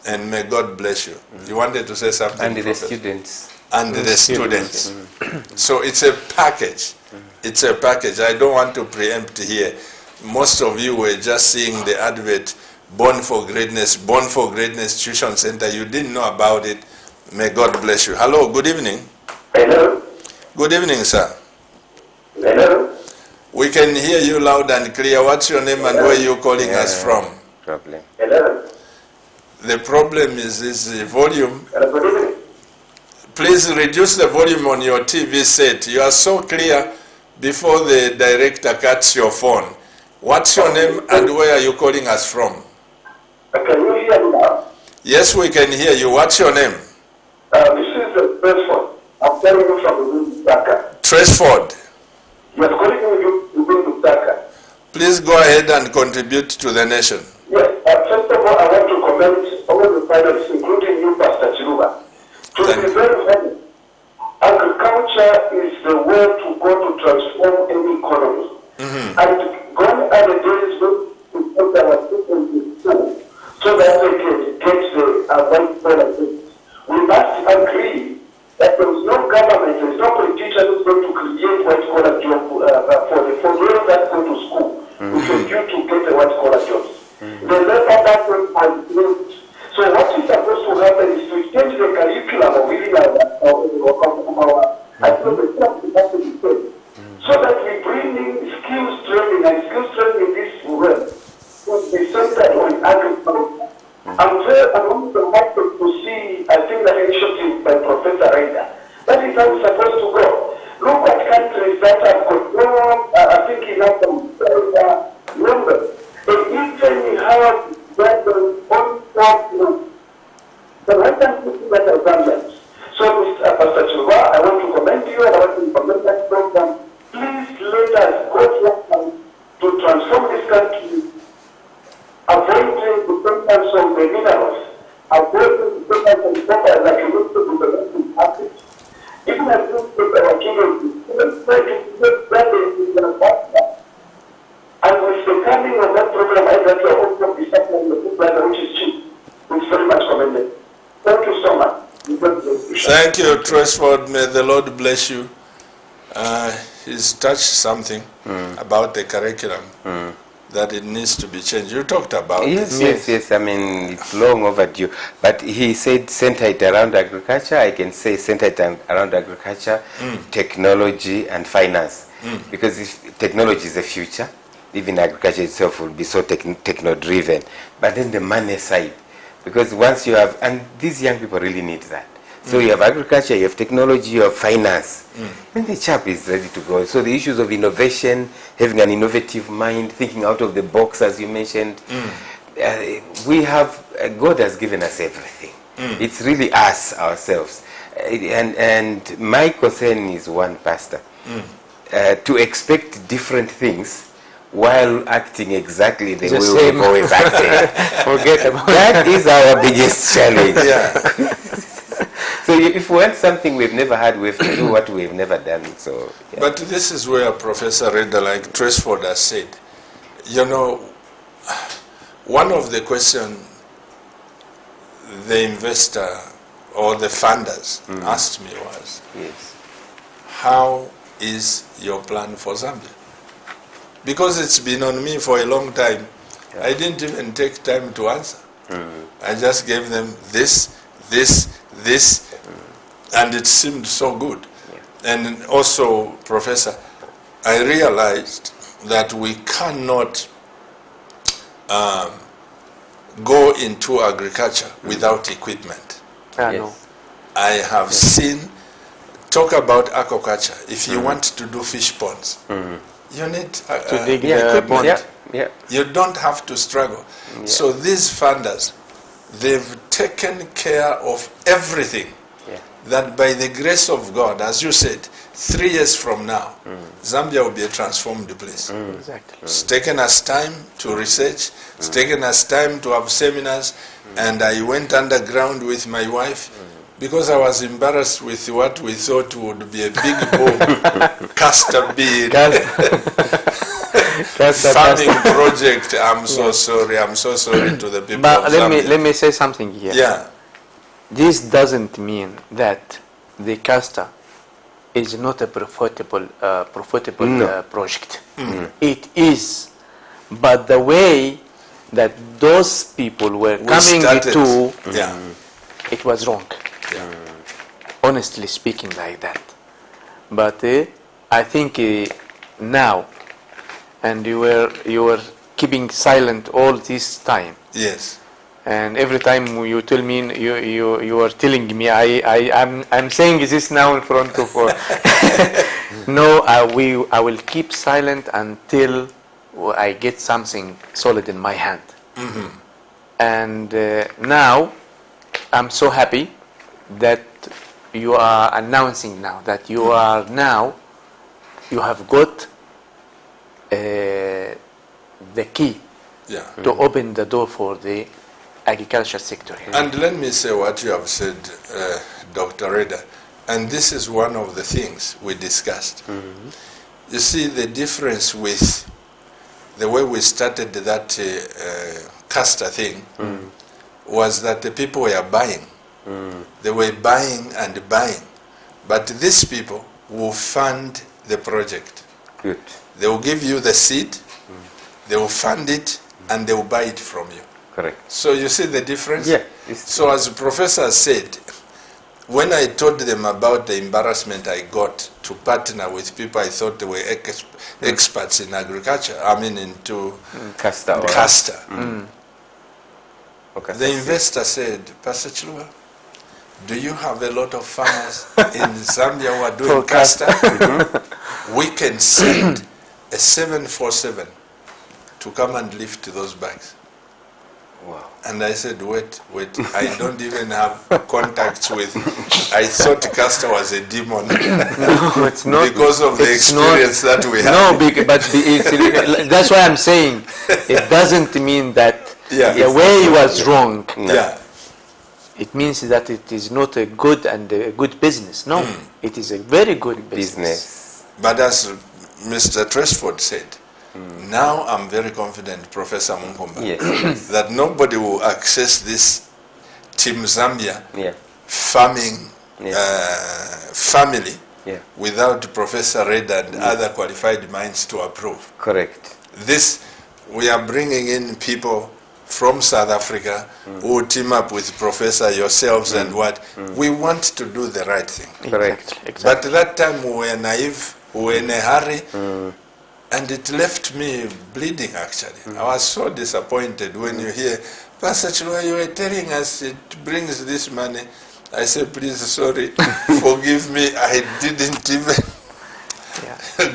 And may God bless you. You wanted to say something, And the Professor? students. and the students. So it's a package. It's a package. I don't want to preempt here. Most of you were just seeing the advert, Born for Greatness Tuition Center. You didn't know about it. May God bless you. Hello, good evening. Hello. Good evening, sir. Hello. We can hear you loud and clear. What's your name and where are you calling us from? Problem. Hello. The problem is the volume. Hello. Good evening. Please reduce the volume on your TV set. You are so clear before the director cuts your phone. What's your name and where are you calling us from? Can you hear me now? Yes, we can hear you. What's your name? This is the first one. I'm telling you from the Dhaka. Tresford. Yes, calling you within Dhaka. Please go ahead and contribute to the nation. Yes, first of all, I want to commend all the panelists, including you, Pastor Chiluba. To be very honest, agriculture is the way to go to transform any economy. And gone are the days when we put our people in school so that they can get the white collar things. We must agree that there is no government, there is no politician who is going to create white collar jobs for those that go to school. We should due to get the white collar jobs. The labor market has changed. So what is supposed to happen is to change the curriculum within our I feel the stuff is have to be changed. So that we bring in skills training, and skills training in this world would be centered on agriculture. I want the market to see, I think, that initiative by Professor Raida. That is how it's supposed to go. Look at countries that have got no, I think, enough numbers. They even have their own problem. The right hand people that are Zambians. So, Mr. Pastor Chiluba, I want to commend you and I want to commend that program. Please let us go to transform this country, avoiding the dependence on the minerals, avoiding the dependence on the copper that you look to the market. Even as you take our children, let's try to get better in the market. And with the coming of that program, I that you are also be supplying the food brother, which is cheap. It's very much commended. Thank you so much. Thank you, Tresford. May the Lord bless you. He's touched something about the curriculum that it needs to be changed. You talked about Yes. I mean, it's long overdue. But he said center it around agriculture. I can say center it around agriculture, technology, and finance. Because if technology is the future, even agriculture itself will be so techno-driven. But then the money side, because once you have, and these young people really need that. So you have agriculture, you have technology, you have finance. And the chap is ready to go. So the issues of innovation, having an innovative mind, thinking out of the box, as you mentioned, we have, God has given us everything. It's really us, ourselves. And my concern is one, Pastor, to expect different things while acting exactly the way we've always acted. Forget about that is our biggest challenge. So if we want something we've never had, we have to do what we've never done. So, But this is where Professor Raida, like Tresford has said, you know, one of the questions the investor or the funders asked me was, how is your plan for Zambia? Because it's been on me for a long time. I didn't even take time to answer. I just gave them this, and it seemed so good. And also, Professor, I realized that we cannot go into agriculture without equipment. No. I have seen, talk about aquaculture. If you want to do fish ponds, you need To dig the equipment. pond. You don't have to struggle. So these funders, they've taken care of everything. That by the grace of God, as you said, 3 years from now, Zambia will be a transformed place. Exactly. It's taken us time to research. It's taken us time to have seminars. And I went underground with my wife because I was embarrassed with what we thought would be a big boom, castor bean, farming project. I'm so sorry. I'm so sorry to the people But of let Zambia. me say something here. Yeah. This doesn't mean that the castor is not a profitable project. It is, but the way that those people were coming to, it was wrong. Honestly speaking, like that. But I think now, and you were keeping silent all this time. Yes. And every time you tell me, you are telling me, I'm saying this now in front of. No, I will keep silent until I get something solid in my hand. And now, I'm so happy that you are announcing now that you have got the key to open the door for the agriculture sector here. And let me say what you have said, Dr. Reda, and this is one of the things we discussed. You see, the difference with the way we started that castor thing was that the people were buying. They were buying and buying. But these people will fund the project. Good. They will give you the seed, they will fund it, and they will buy it from you. Correct. So you see the difference? Yeah. So as the professor said, when I told them about the embarrassment I got to partner with people I thought they were experts in agriculture, I mean into Castor. castor, Okay. the investor said, Pastor Chilwa, do you have a lot of farmers in Zambia who are doing castor? We can send a 747 to come and lift those bags. Wow. And I said, wait, I don't even have contacts with, I thought castor was a demon. No, it's not. Because of the It's experience that we have. No, that's why I'm saying it doesn't mean that the way was wrong. Yeah. It means that it is not a good and a good business. No, it is a very good business. But as Mr. Tresford said, now I'm very confident, Professor Munkomba, that nobody will access this Team Zambia farming family without Professor Red and other qualified minds to approve. Correct. This, we are bringing in people from South Africa who will team up with Professor yourselves and what. We want to do the right thing. Correct. Exactly. But at that time we were naive, we were in a hurry, and it left me bleeding actually. I was so disappointed when you hear, Pastor Chilwa, you were telling us it brings this money. I said, please, sorry, forgive me, I didn't even,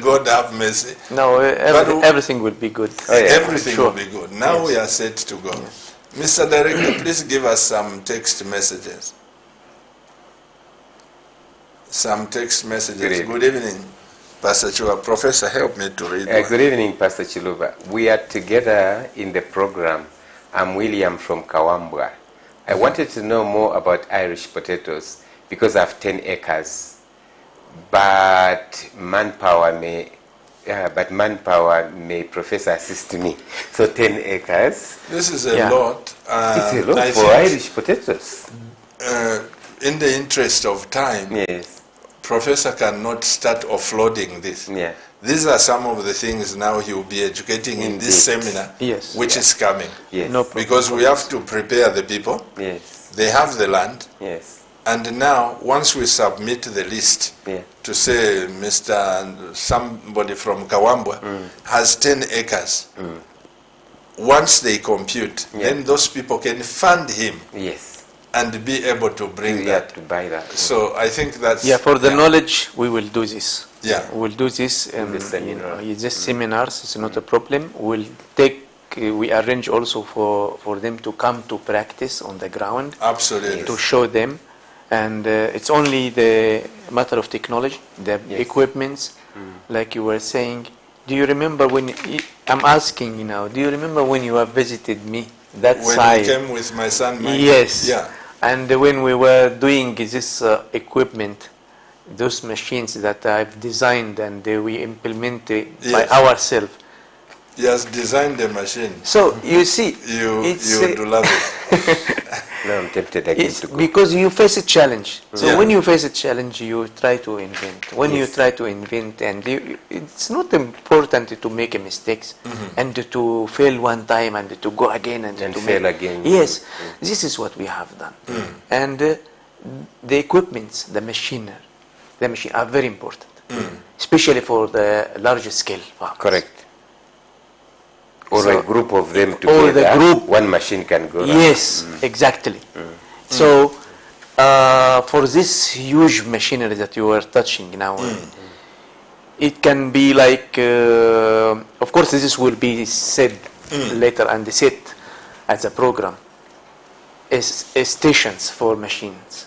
God have mercy. No, everything will be good. Everything Sure. will be good. Now we are set to go. Mr. Director, please give us some text messages. Some text messages. Good evening, Pastor Chilwa. Professor, help me to read one. Good evening, Pastor Chiluba. We are together in the program. I'm William from Kawambwa. I wanted to know more about Irish potatoes because I have 10 acres. But manpower may Professor assist me. So 10 acres. This is a lot. It's a lot for Irish potatoes. In the interest of time, Professor cannot start offloading this. These are some of the things now he will be educating in this seminar, which is coming. No, because we have to prepare the people. They have the land. And now, once we submit the list to say Mr. somebody from Kawambwa has 10 acres, once they compute, then those people can fund him and be able to bring that. To buy that. So I think that's... for the knowledge, we will do this. We will do this in the seminar. This seminars, it's not a problem. We arrange also for them to come to practice on the ground. Absolutely. To show them. And it's only the matter of technology, the equipments, like you were saying. Do you remember when, I'm asking now, do you remember when you have visited me, that side? When you came with my son, Mike? Yes. And when we were doing this equipment, those machines that I've designed and we implemented by ourselves. He has designed the machine. So you see, you would love it. No, I'm tempted again It's to go. because you face a challenge. So Yeah. when you face a challenge, you try to invent. When you Yes. try to invent, and it's not important to make a mistakes and to fail one time and to go again and And to fail make, again. Yes, this is what we have done. And the equipments, the machine are very important, especially for the large scale farms. Correct. Or So- a group of them Or together. the group. One machine can go. around. Yes, exactly. So, for this huge machinery that you are touching now, it can be like, of course, this will be said later and set as a program. Is stations for machines.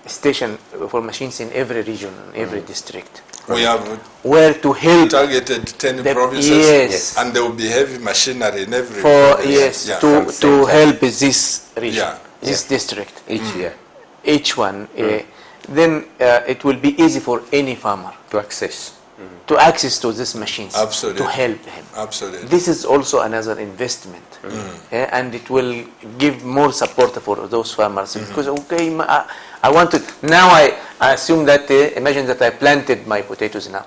Station for machines in every region, in every district, We have where to help targeted 10 the- provinces, yes. and there will be heavy machinery in every for province. yes Yeah. to center. help this region, Yeah. this district. Each year Each one, then it will be easy for any farmer to access. to access to these machines, Absolutely. to help him. Absolutely. This is also another investment, and it will give more support for those farmers because okay, I wanted now. I assume that imagine that I planted my potatoes now,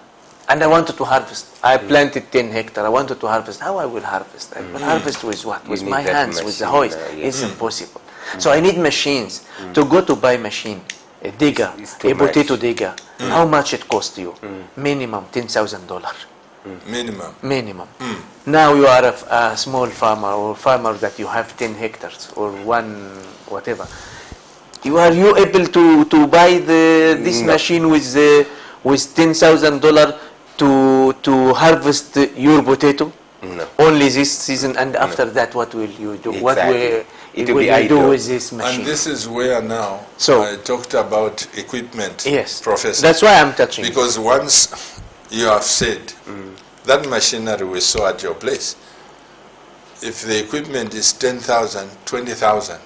and I wanted to harvest. I planted 10 hectares. I wanted to harvest. How I will harvest? I will harvest with what? You With need my that hands, with the machine, hoist. yes. It's impossible. So I need machines to go to buy machine. A digger, It's too a potato much. digger. How much it cost you? Minimum $10,000. Minimum. Minimum. Now you are a small farmer or farmer that you have 10 hectares or one whatever. Are you able to buy this No. machine with $10,000 to harvest your potato? No. Only this season, and after that, what will you do? What Exactly. It will will be you idle. do with this machine? And this is where now So- I talked about equipment, Yes, Professor. that's why I'm touching. Because once you have said that machinery we saw at your place, if the equipment is 10,000, 20,000,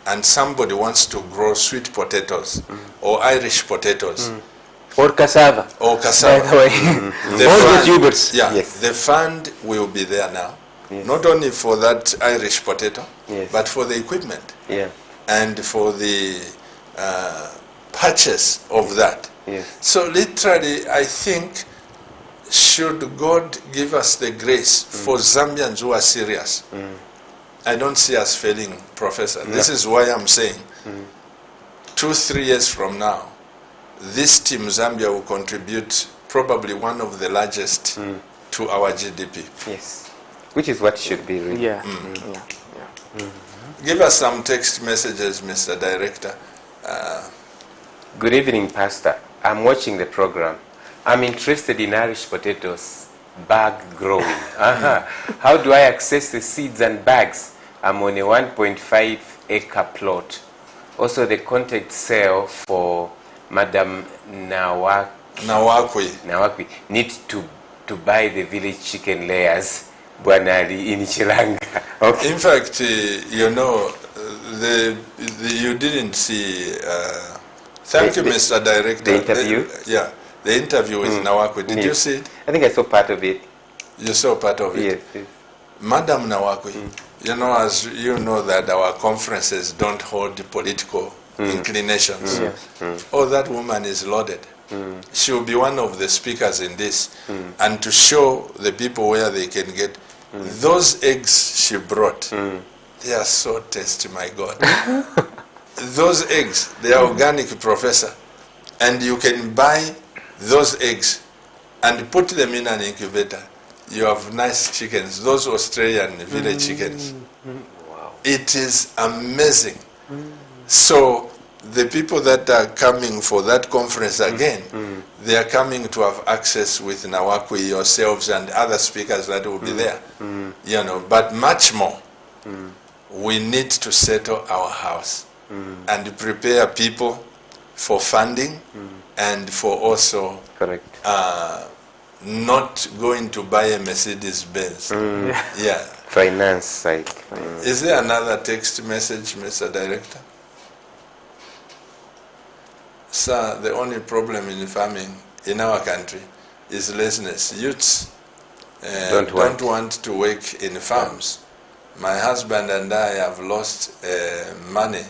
and somebody wants to grow sweet potatoes or Irish potatoes or cassava. or By cassava, the way, all the tubers. yeah, Yes. the fund will be there now. Yes. Not only for that Irish potato, Yes. but for the equipment Yeah. and for the purchase of that. Yes. So literally, I think, should God give us the grace for Zambians who are serious, I don't see us failing, Professor. This is why I'm saying 2-3 years from now, this team Zambia will contribute probably one of the largest to our GDP. Yes. Which is what should be really. Yeah, yeah, yeah. Give us some text messages, Mr. Director. Good evening, Pastor. I'm watching the program. I'm interested in Irish potatoes, bag growing. How do I access the seeds and bags? I'm on a 1.5 acre plot. Also, the contact cell for Madam Nawakwi need to buy the village chicken layers. Bwanali in Chilanga. Okay. In fact, you know, you didn't see. Thank you, Mr. Director. the interview? The interview with Nawakwi. Did you Yes. see it? I think I saw part of it. You saw part of it. Yes. Yes. Madam Nawakwi, you know, as you know that our conferences don't hold political inclinations. Yes. Oh, that woman is loaded. She will be one of the speakers in this. And to show the people where they can get those eggs she brought, they are so tasty, my God. Those eggs, they are organic, Professor. And you can buy those eggs and put them in an incubator. You have nice chickens, those Australian village chickens. Wow. It is amazing. So the people that are coming for that conference again, they are coming to have access with Nawakwi, yourselves, and other speakers that will be there. You know, but much more, we need to settle our house and prepare people for funding and for also Correct. not going to buy a Mercedes Benz. Yeah. Finance side. Is there another text message, Mr. Director? Sir, the only problem in farming in our country is laziness. Youths Don't don't want to work in farms. My husband and I have lost money.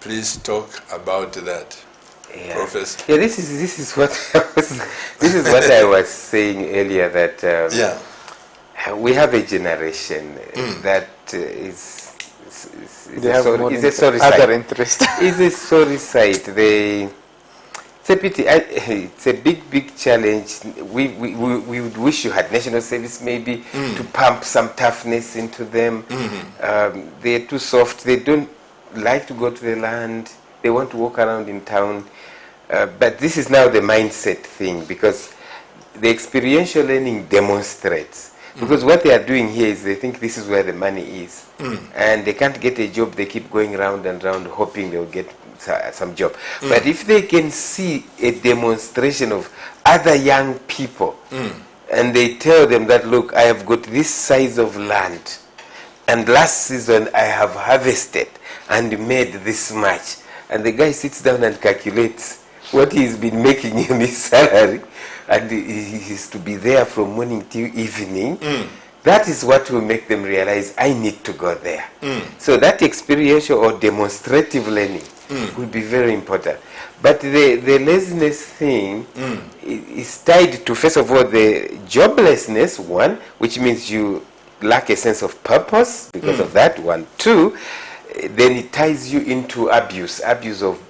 Please talk about that, Yeah. Professor. Yeah, this is what this is what I was saying earlier, that Yeah. we have a generation that They have more is a sorry other sight. interest. It's a sorry sight. It's a pity. It's a big challenge. We would wish you had national service maybe to pump some toughness into them. They're too soft. They don't like to go to the land. They want to walk around in town. But this is now the mindset thing, because the experiential learning demonstrates. Because what they are doing here is they think this is where the money is. And they can't get a job. They keep going round and round hoping they'll get some job. But if they can see a demonstration of other young people, and they tell them that, look, I have got this size of land, and last season I have harvested and made this much, and the guy sits down and calculates what he's been making in his salary, and he is to be there from morning till evening. That is what will make them realize, I need to go there. So that experiential or demonstrative learning will be very important. But the laziness thing is tied to, first of all, the joblessness, one, which means you lack a sense of purpose because of that one. Two, then it ties you into abuse of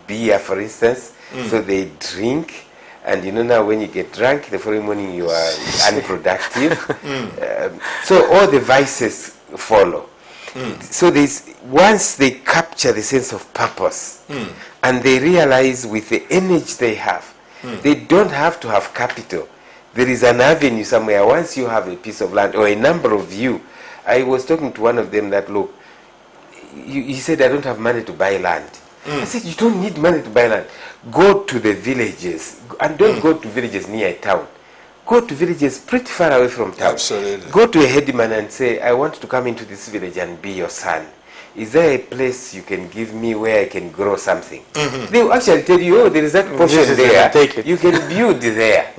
beer, for instance. So they drink, and you know now when you get drunk, the following morning you are unproductive. So all the vices follow. So once they capture the sense of purpose, and they realize with the energy they have, they don't have to have capital. There is an avenue somewhere. Once you have a piece of land, or a number of you, I was talking to one of them that, look, he said, I don't have money to buy land. I said, you don't need money to buy land. Go to the villages, and don't go to villages near a town. Go to villages pretty far away from town. Absolutely. Go to a headman and say, I want to come into this village and be your son. Is there a place you can give me where I can grow something? They will actually tell you, oh, there is that portion there. Take it. You can build there.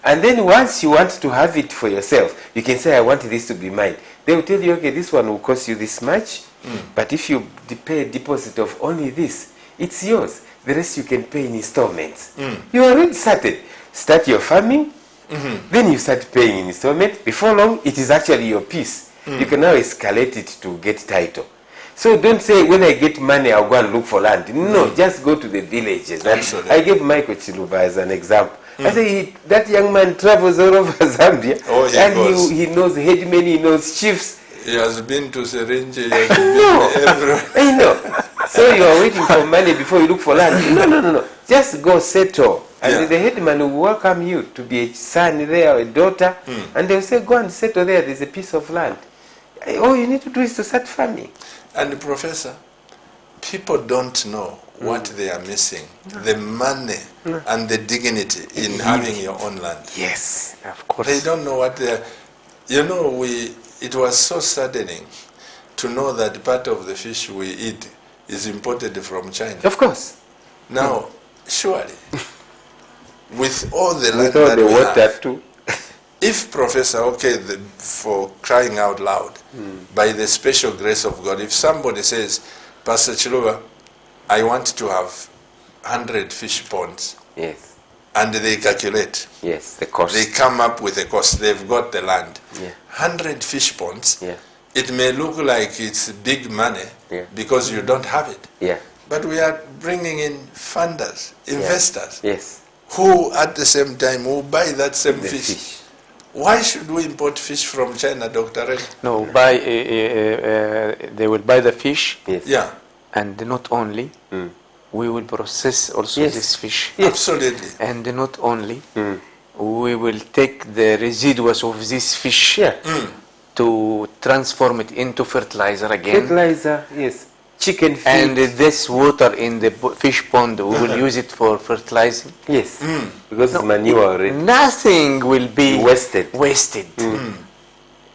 And then once you want to have it for yourself, you can say, I want this to be mine. They will tell you, okay, this one will cost you this much, but if you pay a deposit of only this, it's yours. The rest you can pay in installments. You already started. Start your farming, then you start paying in installment. Before long, it is actually your piece. You can now escalate it to get title. So don't say, when I get money, I'll go and look for land. No, just go to the villages. Absolutely. I gave Michael Chiluba as an example. I say, that young man travels all over Zambia, Oh, he and goes. he knows headmen, he knows chiefs. He has been to Syringe, he has been everywhere. I know. So you are waiting for money before you look for land. No. Just go settle. And Yeah. the headman will welcome you to be a son there or a daughter. And they'll say, go and settle there. There's a piece of land. All you need to do is to start farming. And Professor, people don't know what they are missing. The money and the dignity in having your own land. Yes. Of course. They don't know what they are. You know, it was so saddening to know that part of the fish we eat is imported from China. Of course. Now, surely, with all the land With all that the we water have, too. if Professor, okay, for crying out loud, by the special grace of God, if somebody says, Pastor Chiluba, I want to have 100 fish ponds, Yes. and they calculate, Yes, the cost. they come up with a cost, they've got the land. Yeah. 100 fish ponds, Yeah. it may look like it's big money Yeah. because you don't have it. Yeah. But we are bringing in funders, investors, Yes. who at the same time will buy that same The fish. fish. Why should we import fish from China, Dr. Red? No, they will buy the fish, Yes. Yeah, and not only, we will process also Yes. this fish. absolutely. And not only, we will take the residues of this fish Yeah. to transform it into fertilizer again. Fertilizer, yes. Chicken feed. And this water in the fish pond, we will use it for fertilizing. yes. Because it's manure already. Nothing will be Wasted.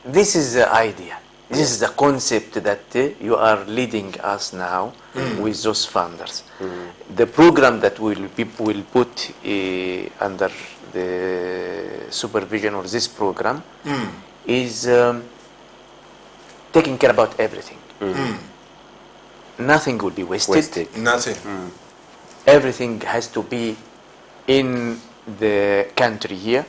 This is the idea. This is the concept that you are leading us now with those funders. The program that will put under the supervision of this program is taking care about everything. Nothing will be wasted. Nothing. Everything has to be in the country here.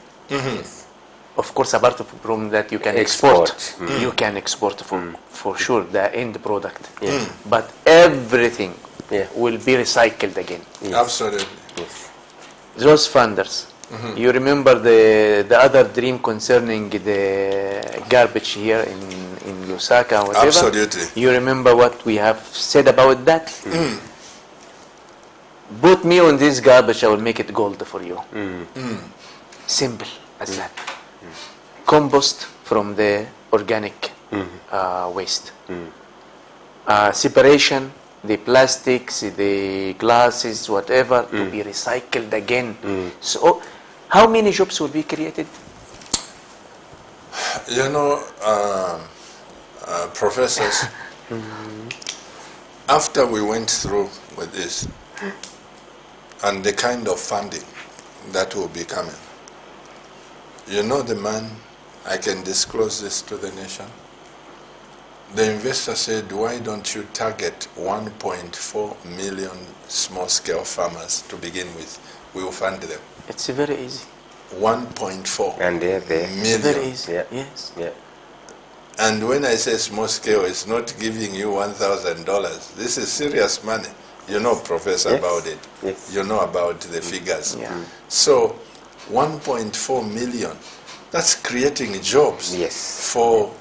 Of course, apart from that, you can export. You can export for sure the end product. But everything will be recycled again. Absolutely. Those funders. You remember the other dream concerning the garbage here in Lusaka or whatever? Absolutely. You remember what we have said about that? Put me on this garbage, I will make it gold for you. Simple as that. Compost from the organic waste. Separation, the plastics, the glasses, whatever, to be recycled again. So, how many jobs will be created? You know, professors, after we went through with this, and the kind of funding that will be coming, you know the man, I can disclose this to the nation. The investor said, why don't you target 1.4 million small-scale farmers to begin with? We will fund them. It's very easy. 1.4 And they're there. It's million. very easy. Yeah. Yes. Yeah. And when I say small scale, it's not giving you $1,000. This is serious money. You know, Professor, Yes. about it. Yes. You know about the figures. Yeah. So 1.4 million, that's creating jobs Yes. for,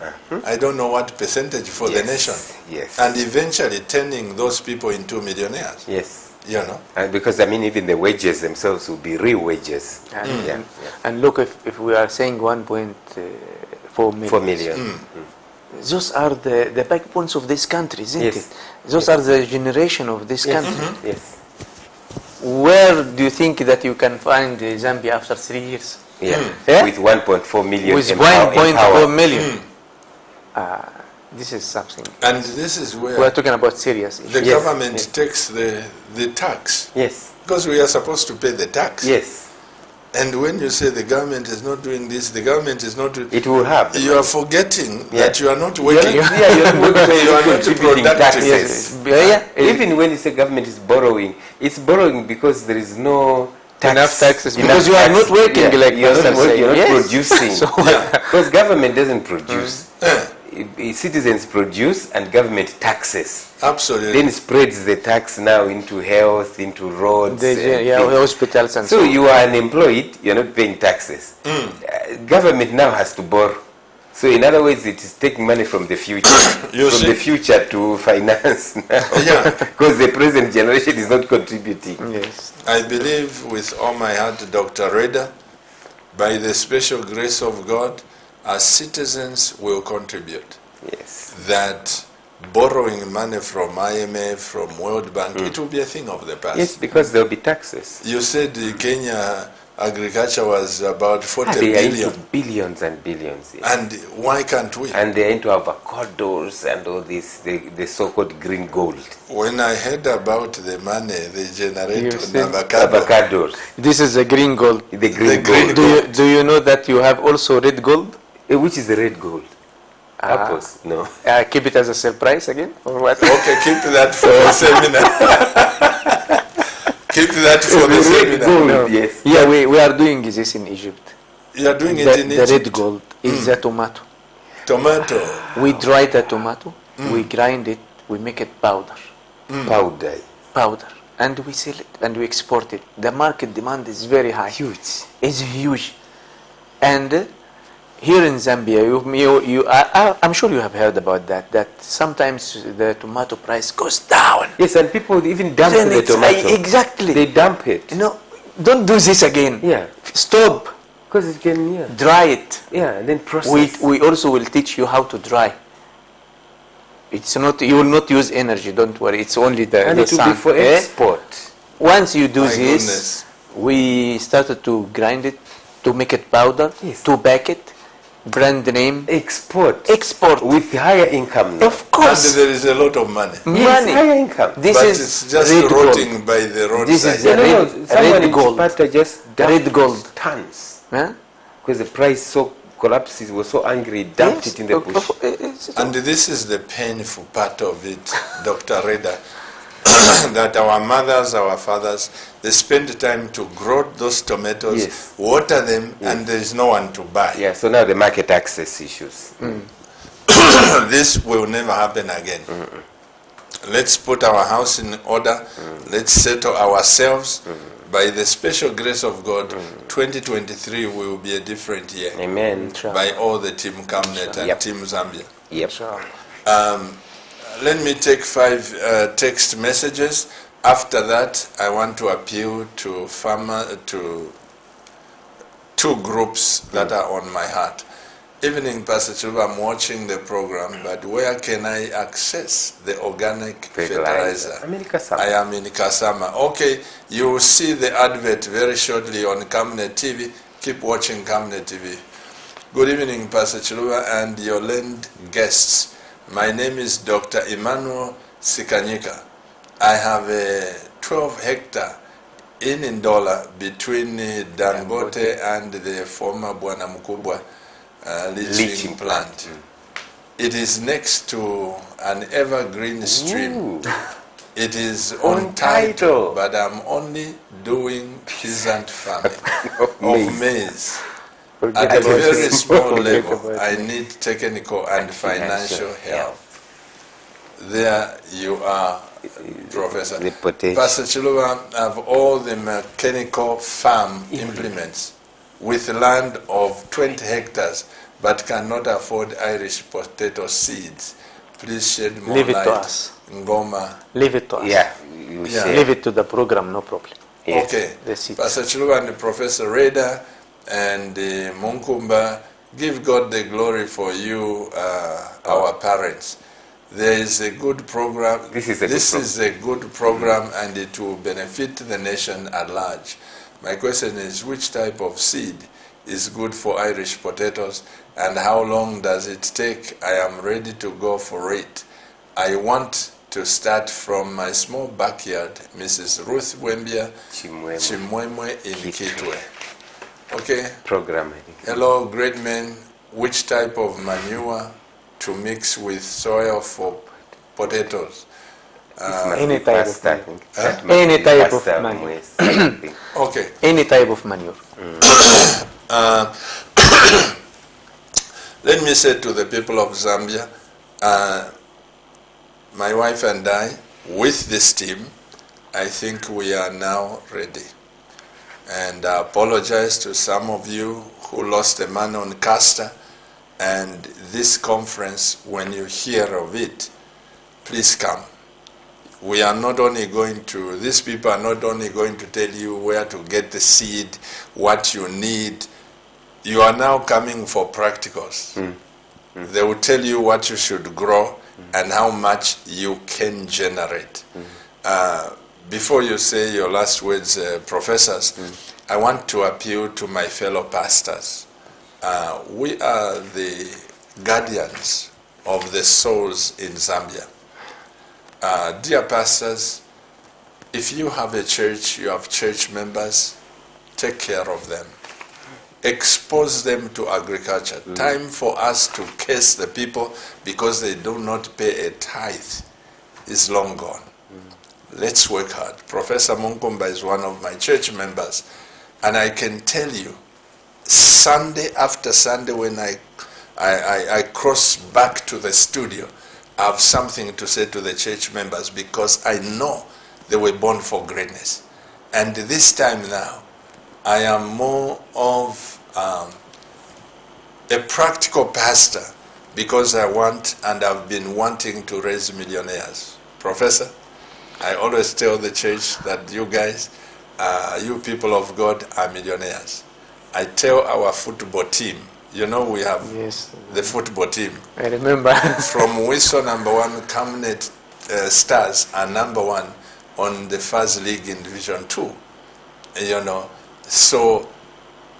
I don't know what percentage for the Yes. nation. Yes. And eventually turning those people into millionaires. Yes. You know? Because I mean, even the wages themselves will be real wages. And, and look, if we are saying 1.4 million, 4 million. those are the backbones of this country, isn't Yes. it? Those are the generation of this Yes. country. Yes. Where do you think that you can find Zambia after 3 years? Yeah. Yeah? With 1.4 million. With empower- 1.4 empower. million. This is something. And this is We are where talking about serious the issues. Yes. government takes the tax. Yes. Because we are supposed to pay the tax. Yes. And when you say the government is not doing this, the government is not doing It will have. you are forgetting Yeah. that you are not working. You're not You are not contributing productive. taxes. Yeah, yeah. Even when you say government is borrowing, it's borrowing because there is no tax. Enough taxes, Enough because you are tax. not working like you're not, Pastor said. you're not Yes. producing. So- Because government doesn't produce. Eh, Citizens produce and government taxes. absolutely. Then spreads the tax now into health, into roads. The, and yeah, things. hospitals and So so. you are unemployed, you're not paying taxes. Government now has to borrow. So in other words, it is taking money from the future, You from see? the future to finance now. Yeah. Because the present generation is not contributing. Yes. I believe with all my heart, Dr. Reda, by the special grace of God, as citizens will contribute. Yes. That borrowing money from IMF, from World Bank, it will be a thing of the past. Yes, because there will be taxes. You said Kenya agriculture was about 40 They are billion. into billions and billions. Yes. And why can't we? And they are into avocados and all this, the so-called green gold. When I heard about the money they generate You on see? avocado, Avocados. This is the green gold. The green green gold. Do you know that you have also red gold? Which is the red gold? Apples? No. Keep it as a surprise again, or what? okay, keep that for the seminar. Keep that for the The red seminar. gold, No. yes. Yeah, we are doing this in Egypt. You are doing The, it in the Egypt. red gold is the tomato. Tomato. We dry the tomato, we grind it, we make it powder, Powder. and we sell it and we export it. The market demand is very high. Huge. It's huge. And here in Zambia, I'm sure you have heard about that, that sometimes the tomato price goes down. Yes, and people even dump Then the it's- tomato. exactly. They dump it. No, don't do this again. Yeah. Stop. Because it can, yeah. Dry it. Yeah, and then process. We also will teach you how to dry. It's not, you will not use energy, don't worry. It's only the and the it will sun. be for eh? export. Once you do My this, goodness. we started to grind it, to make it powder, Yes. to bake it, brand name, Export. export. With higher income now. Of And course, there is a lot of money. Yes, money. higher income. This but is it's just red rotting gold. by the roadside. This is No, no, no. red- Someone red in gold. Chipata just dumped Red gold. tons. Huh? Because the price so collapsed. He was so angry, he dumped it in the bush. And this is the painful part of it, Dr. Reda, that our mothers, our fathers, they spend time to grow those tomatoes, Yes. water them, and there is no one to buy. Yeah, so now the market access issues. This will never happen again. Let's put our house in order. Let's settle ourselves. By the special grace of God, 2023 will be a different year. Amen. By all the Team Camnet and Yep. Team Zambia. Yep. Let me take 5 text messages. After that, I want to appeal to to 2 groups that are on my heart. Evening, Pastor Chiluba, I'm watching the program, but where can I access the organic fertilizer? I'm in Kasama. I am in Kasama. Okay, you will see the advert very shortly on Camnet TV. Keep watching Camnet TV. Good evening, Pastor Chiluba and your land guests. My name is Dr. Emmanuel Sikanyika. I have a 12-hectare in Ndola between Dangote and the former Bwana Mkubwa leaching plant. It is next to an evergreen stream. Ooh. It is On on title, title. but I'm only doing peasant farming of maize. Forget At a about very it. small Forget level, about I it. need technical and financial help. There you are, Professor. The potential. Pastor Chiluba have all the mechanical farm implements with land of 20 hectares but cannot afford Irish potato seeds. Please shed more Leave it light. to us. Ngoma. Leave it to us. Yeah, you Yeah. share. Leave it to the program, no problem. Yes. Okay. The seeds. Pastor Chiluba and Professor Reda and Munkumba, give God the glory for you, our parents. There is a good program. This is a good program, and it will benefit the nation at large. My question is, which type of seed is good for Irish potatoes, and how long does it take? I am ready to go for it. I want to start from my small backyard, Mrs. Ruth Wembia Chimwemwe Chimwemwe in Kitwe. Okay. program. I think. Hello, great men. Which type of manure to mix with soil for potatoes? Any type of Pasta, I manure. think. That must Any be type of pasta manure. with something. Okay. Any type of manure. Let me say to the people of Zambia, my wife and I, with this team, I think we are now ready. And I apologize to some of you who lost a man on Castor. And this conference, when you hear of it, please come. We are not only going to, these people are not only going to tell you where to get the seed, what you need. You are now coming for practicals. They will tell you what you should grow and how much you can generate. Before you say your last words, professors, I want to appeal to my fellow pastors. We are the guardians of the souls in Zambia. Dear pastors, if you have a church, you have church members, take care of them. Expose them to agriculture. Time for us to curse the people because they do not pay a tithe is long gone. Let's work hard. Professor Munkumba is one of my church members, and I can tell you, Sunday after Sunday when I cross back to the studio, I have something to say to the church members because I know they were born for greatness. And this time now, I am more of a practical pastor because I want and I've been wanting to raise millionaires. Professor, I always tell the church that you guys, you people of God are millionaires. I tell our football team, you know we have Yes. the football team. I remember. From Wiso #1, Camnet Stars are #1 on the first league in Division 2. You know, so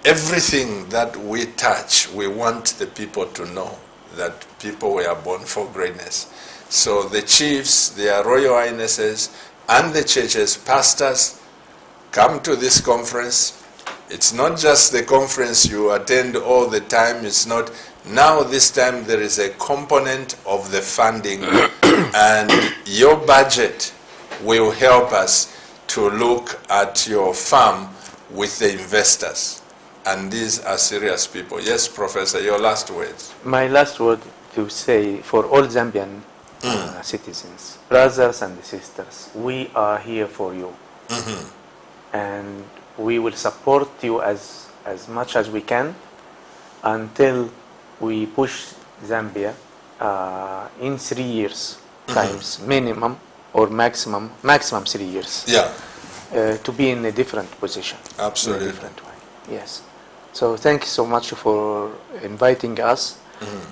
everything that we touch, we want the people to know that people were born for greatness. So the chiefs, their royal highnesses, and the churches, pastors, come to this conference It's not just the conference you attend all the time. It's not. Now this time there is a component of the funding and your budget will help us to look at your farm with the investors. And these are serious people. Yes, Professor, your last words. My last word to say for all Zambian citizens, brothers and sisters, we are here for you. And we will support you as much as we can until we push Zambia in 3 years times minimum or maximum 3 years. Yeah. To be in a different position. Absolutely. In a different way. Yes. So thank you so much for inviting us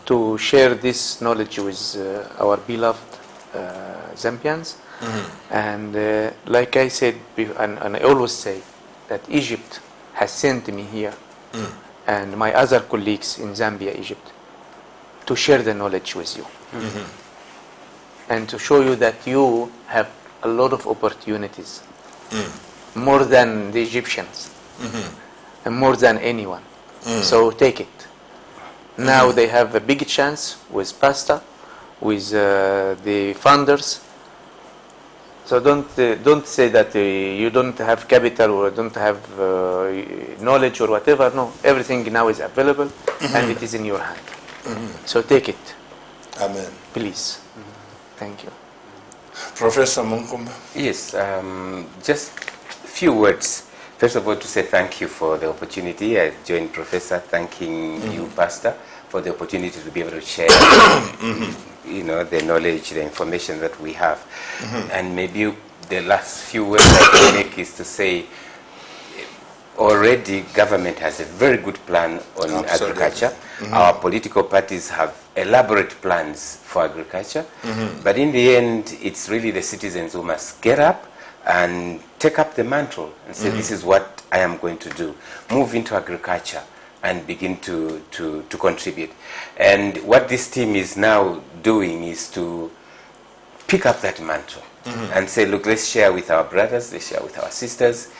to share this knowledge with our beloved Zambians. And like I said, and I always say that Egypt has sent me here and my other colleagues in Zambia, Egypt, to share the knowledge with you. And to show you that you have a lot of opportunities, more than the Egyptians, and more than anyone. So take it. Now they have a big chance with PASTA, with the funders. So don't say that you don't have capital or don't have knowledge or whatever. No, everything now is available and it is in your hand. So take it. Amen. Please. Thank you. Professor Munkumba. Yes, just a few words. First of all, to say thank you for the opportunity. I joined Professor thanking you, Pastor, for the opportunity to be able to share the knowledge, the information that we have. And maybe the last few words I can make is to say already government has a very good plan on agriculture. Our political parties have elaborate plans for agriculture. But in the end, it's really the citizens who must get up and take up the mantle and say, this is what I am going to do. Move into agriculture and begin to contribute. And what this team is now doing is to pick up that mantle and say, look, let's share with our brothers, let's share with our sisters,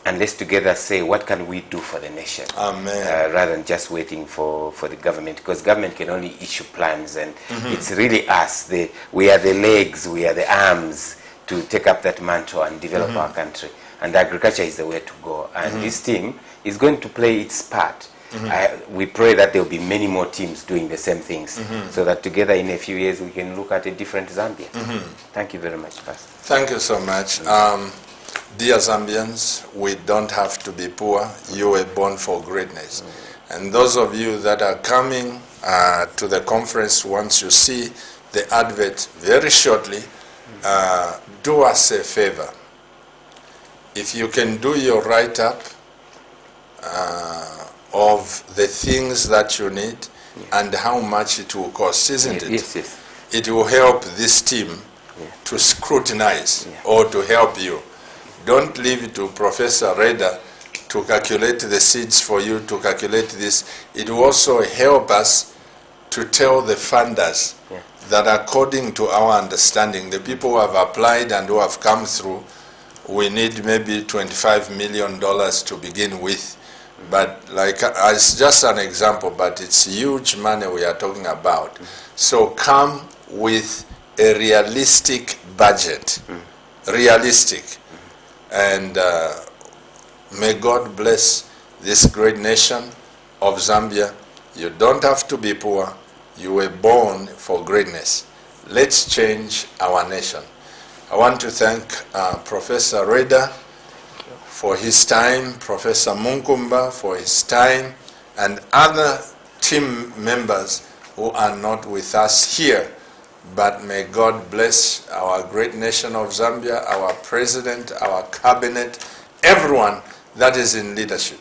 and let's together say, what can we do for the nation? Amen. Rather than just waiting for the government, because government can only issue plans, and it's really us. We are the legs, we are the arms to take up that mantle and develop our country. And agriculture is the way to go. And this team is going to play its part. We pray that there will be many more teams doing the same things, so that together in a few years we can look at a different Zambia. Thank you very much, Pastor. Thank you so much. Dear Zambians, we don't have to be poor. You were born for greatness. And those of you that are coming to the conference, once you see the advert very shortly, do us a favor. If you can do your write-up of the things that you need and how much it will cost, isn't it? Yes, yes. It will help this team to scrutinize or to help you. Don't leave it to Professor Reda to calculate the seeds for you, to calculate this. It will also help us to tell the funders that according to our understanding, the people who have applied and who have come through, we need maybe $25 million to begin with. But it's just an example, but it's huge money we are talking about. So come with a realistic budget, realistic. And may God bless this great nation of Zambia. You don't have to be poor. You were born for greatness. Let's change our nation. I want to thank Professor Reda for his time, Professor Munkumba for his time, and other team members who are not with us here. But may God bless our great nation of Zambia, our president, our cabinet, everyone that is in leadership.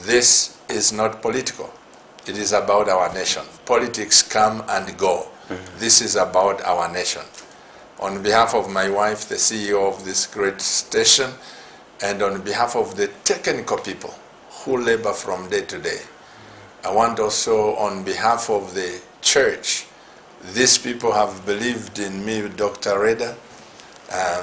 This is not political. It is about our nation. Politics come and go. This is about our nation. On behalf of my wife, the CEO of this great station, and on behalf of the technical people who labor from day to day, I want also on behalf of the church, these people have believed in me, Dr. Reda.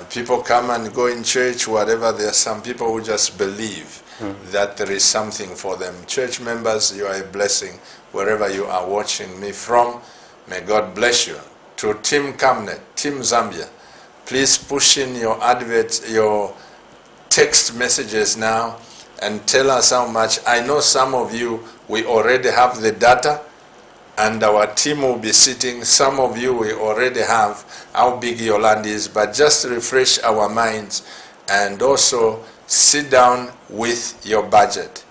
People come and go in church, whatever. There are some people who just believe. that there is something for them. Church members, you are a blessing wherever you are watching me from. May God bless you. To Team Camnet, Team Zambia, please push in your advert, your text messages now, and tell us how much. I know some of you, we already have the data, and our team will be sitting. Some of you, we already have how big your land is, but just refresh our minds and also sit down with your budget.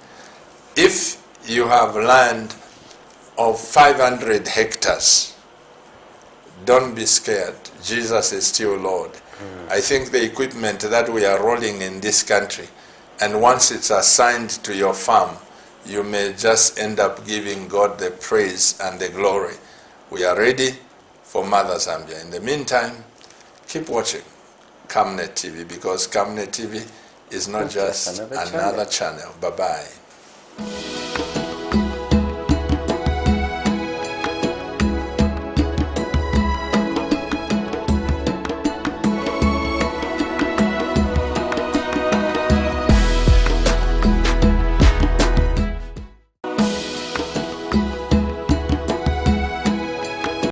If you have land of 500 hectares, don't be scared. Jesus is still Lord. I think the equipment that we are rolling in this country, and once it's assigned to your farm, you may just end up giving God the praise and the glory. We are ready for Mother Zambia. In the meantime, keep watching Camnet TV, because Camnet TV is not just another channel. Bye-bye.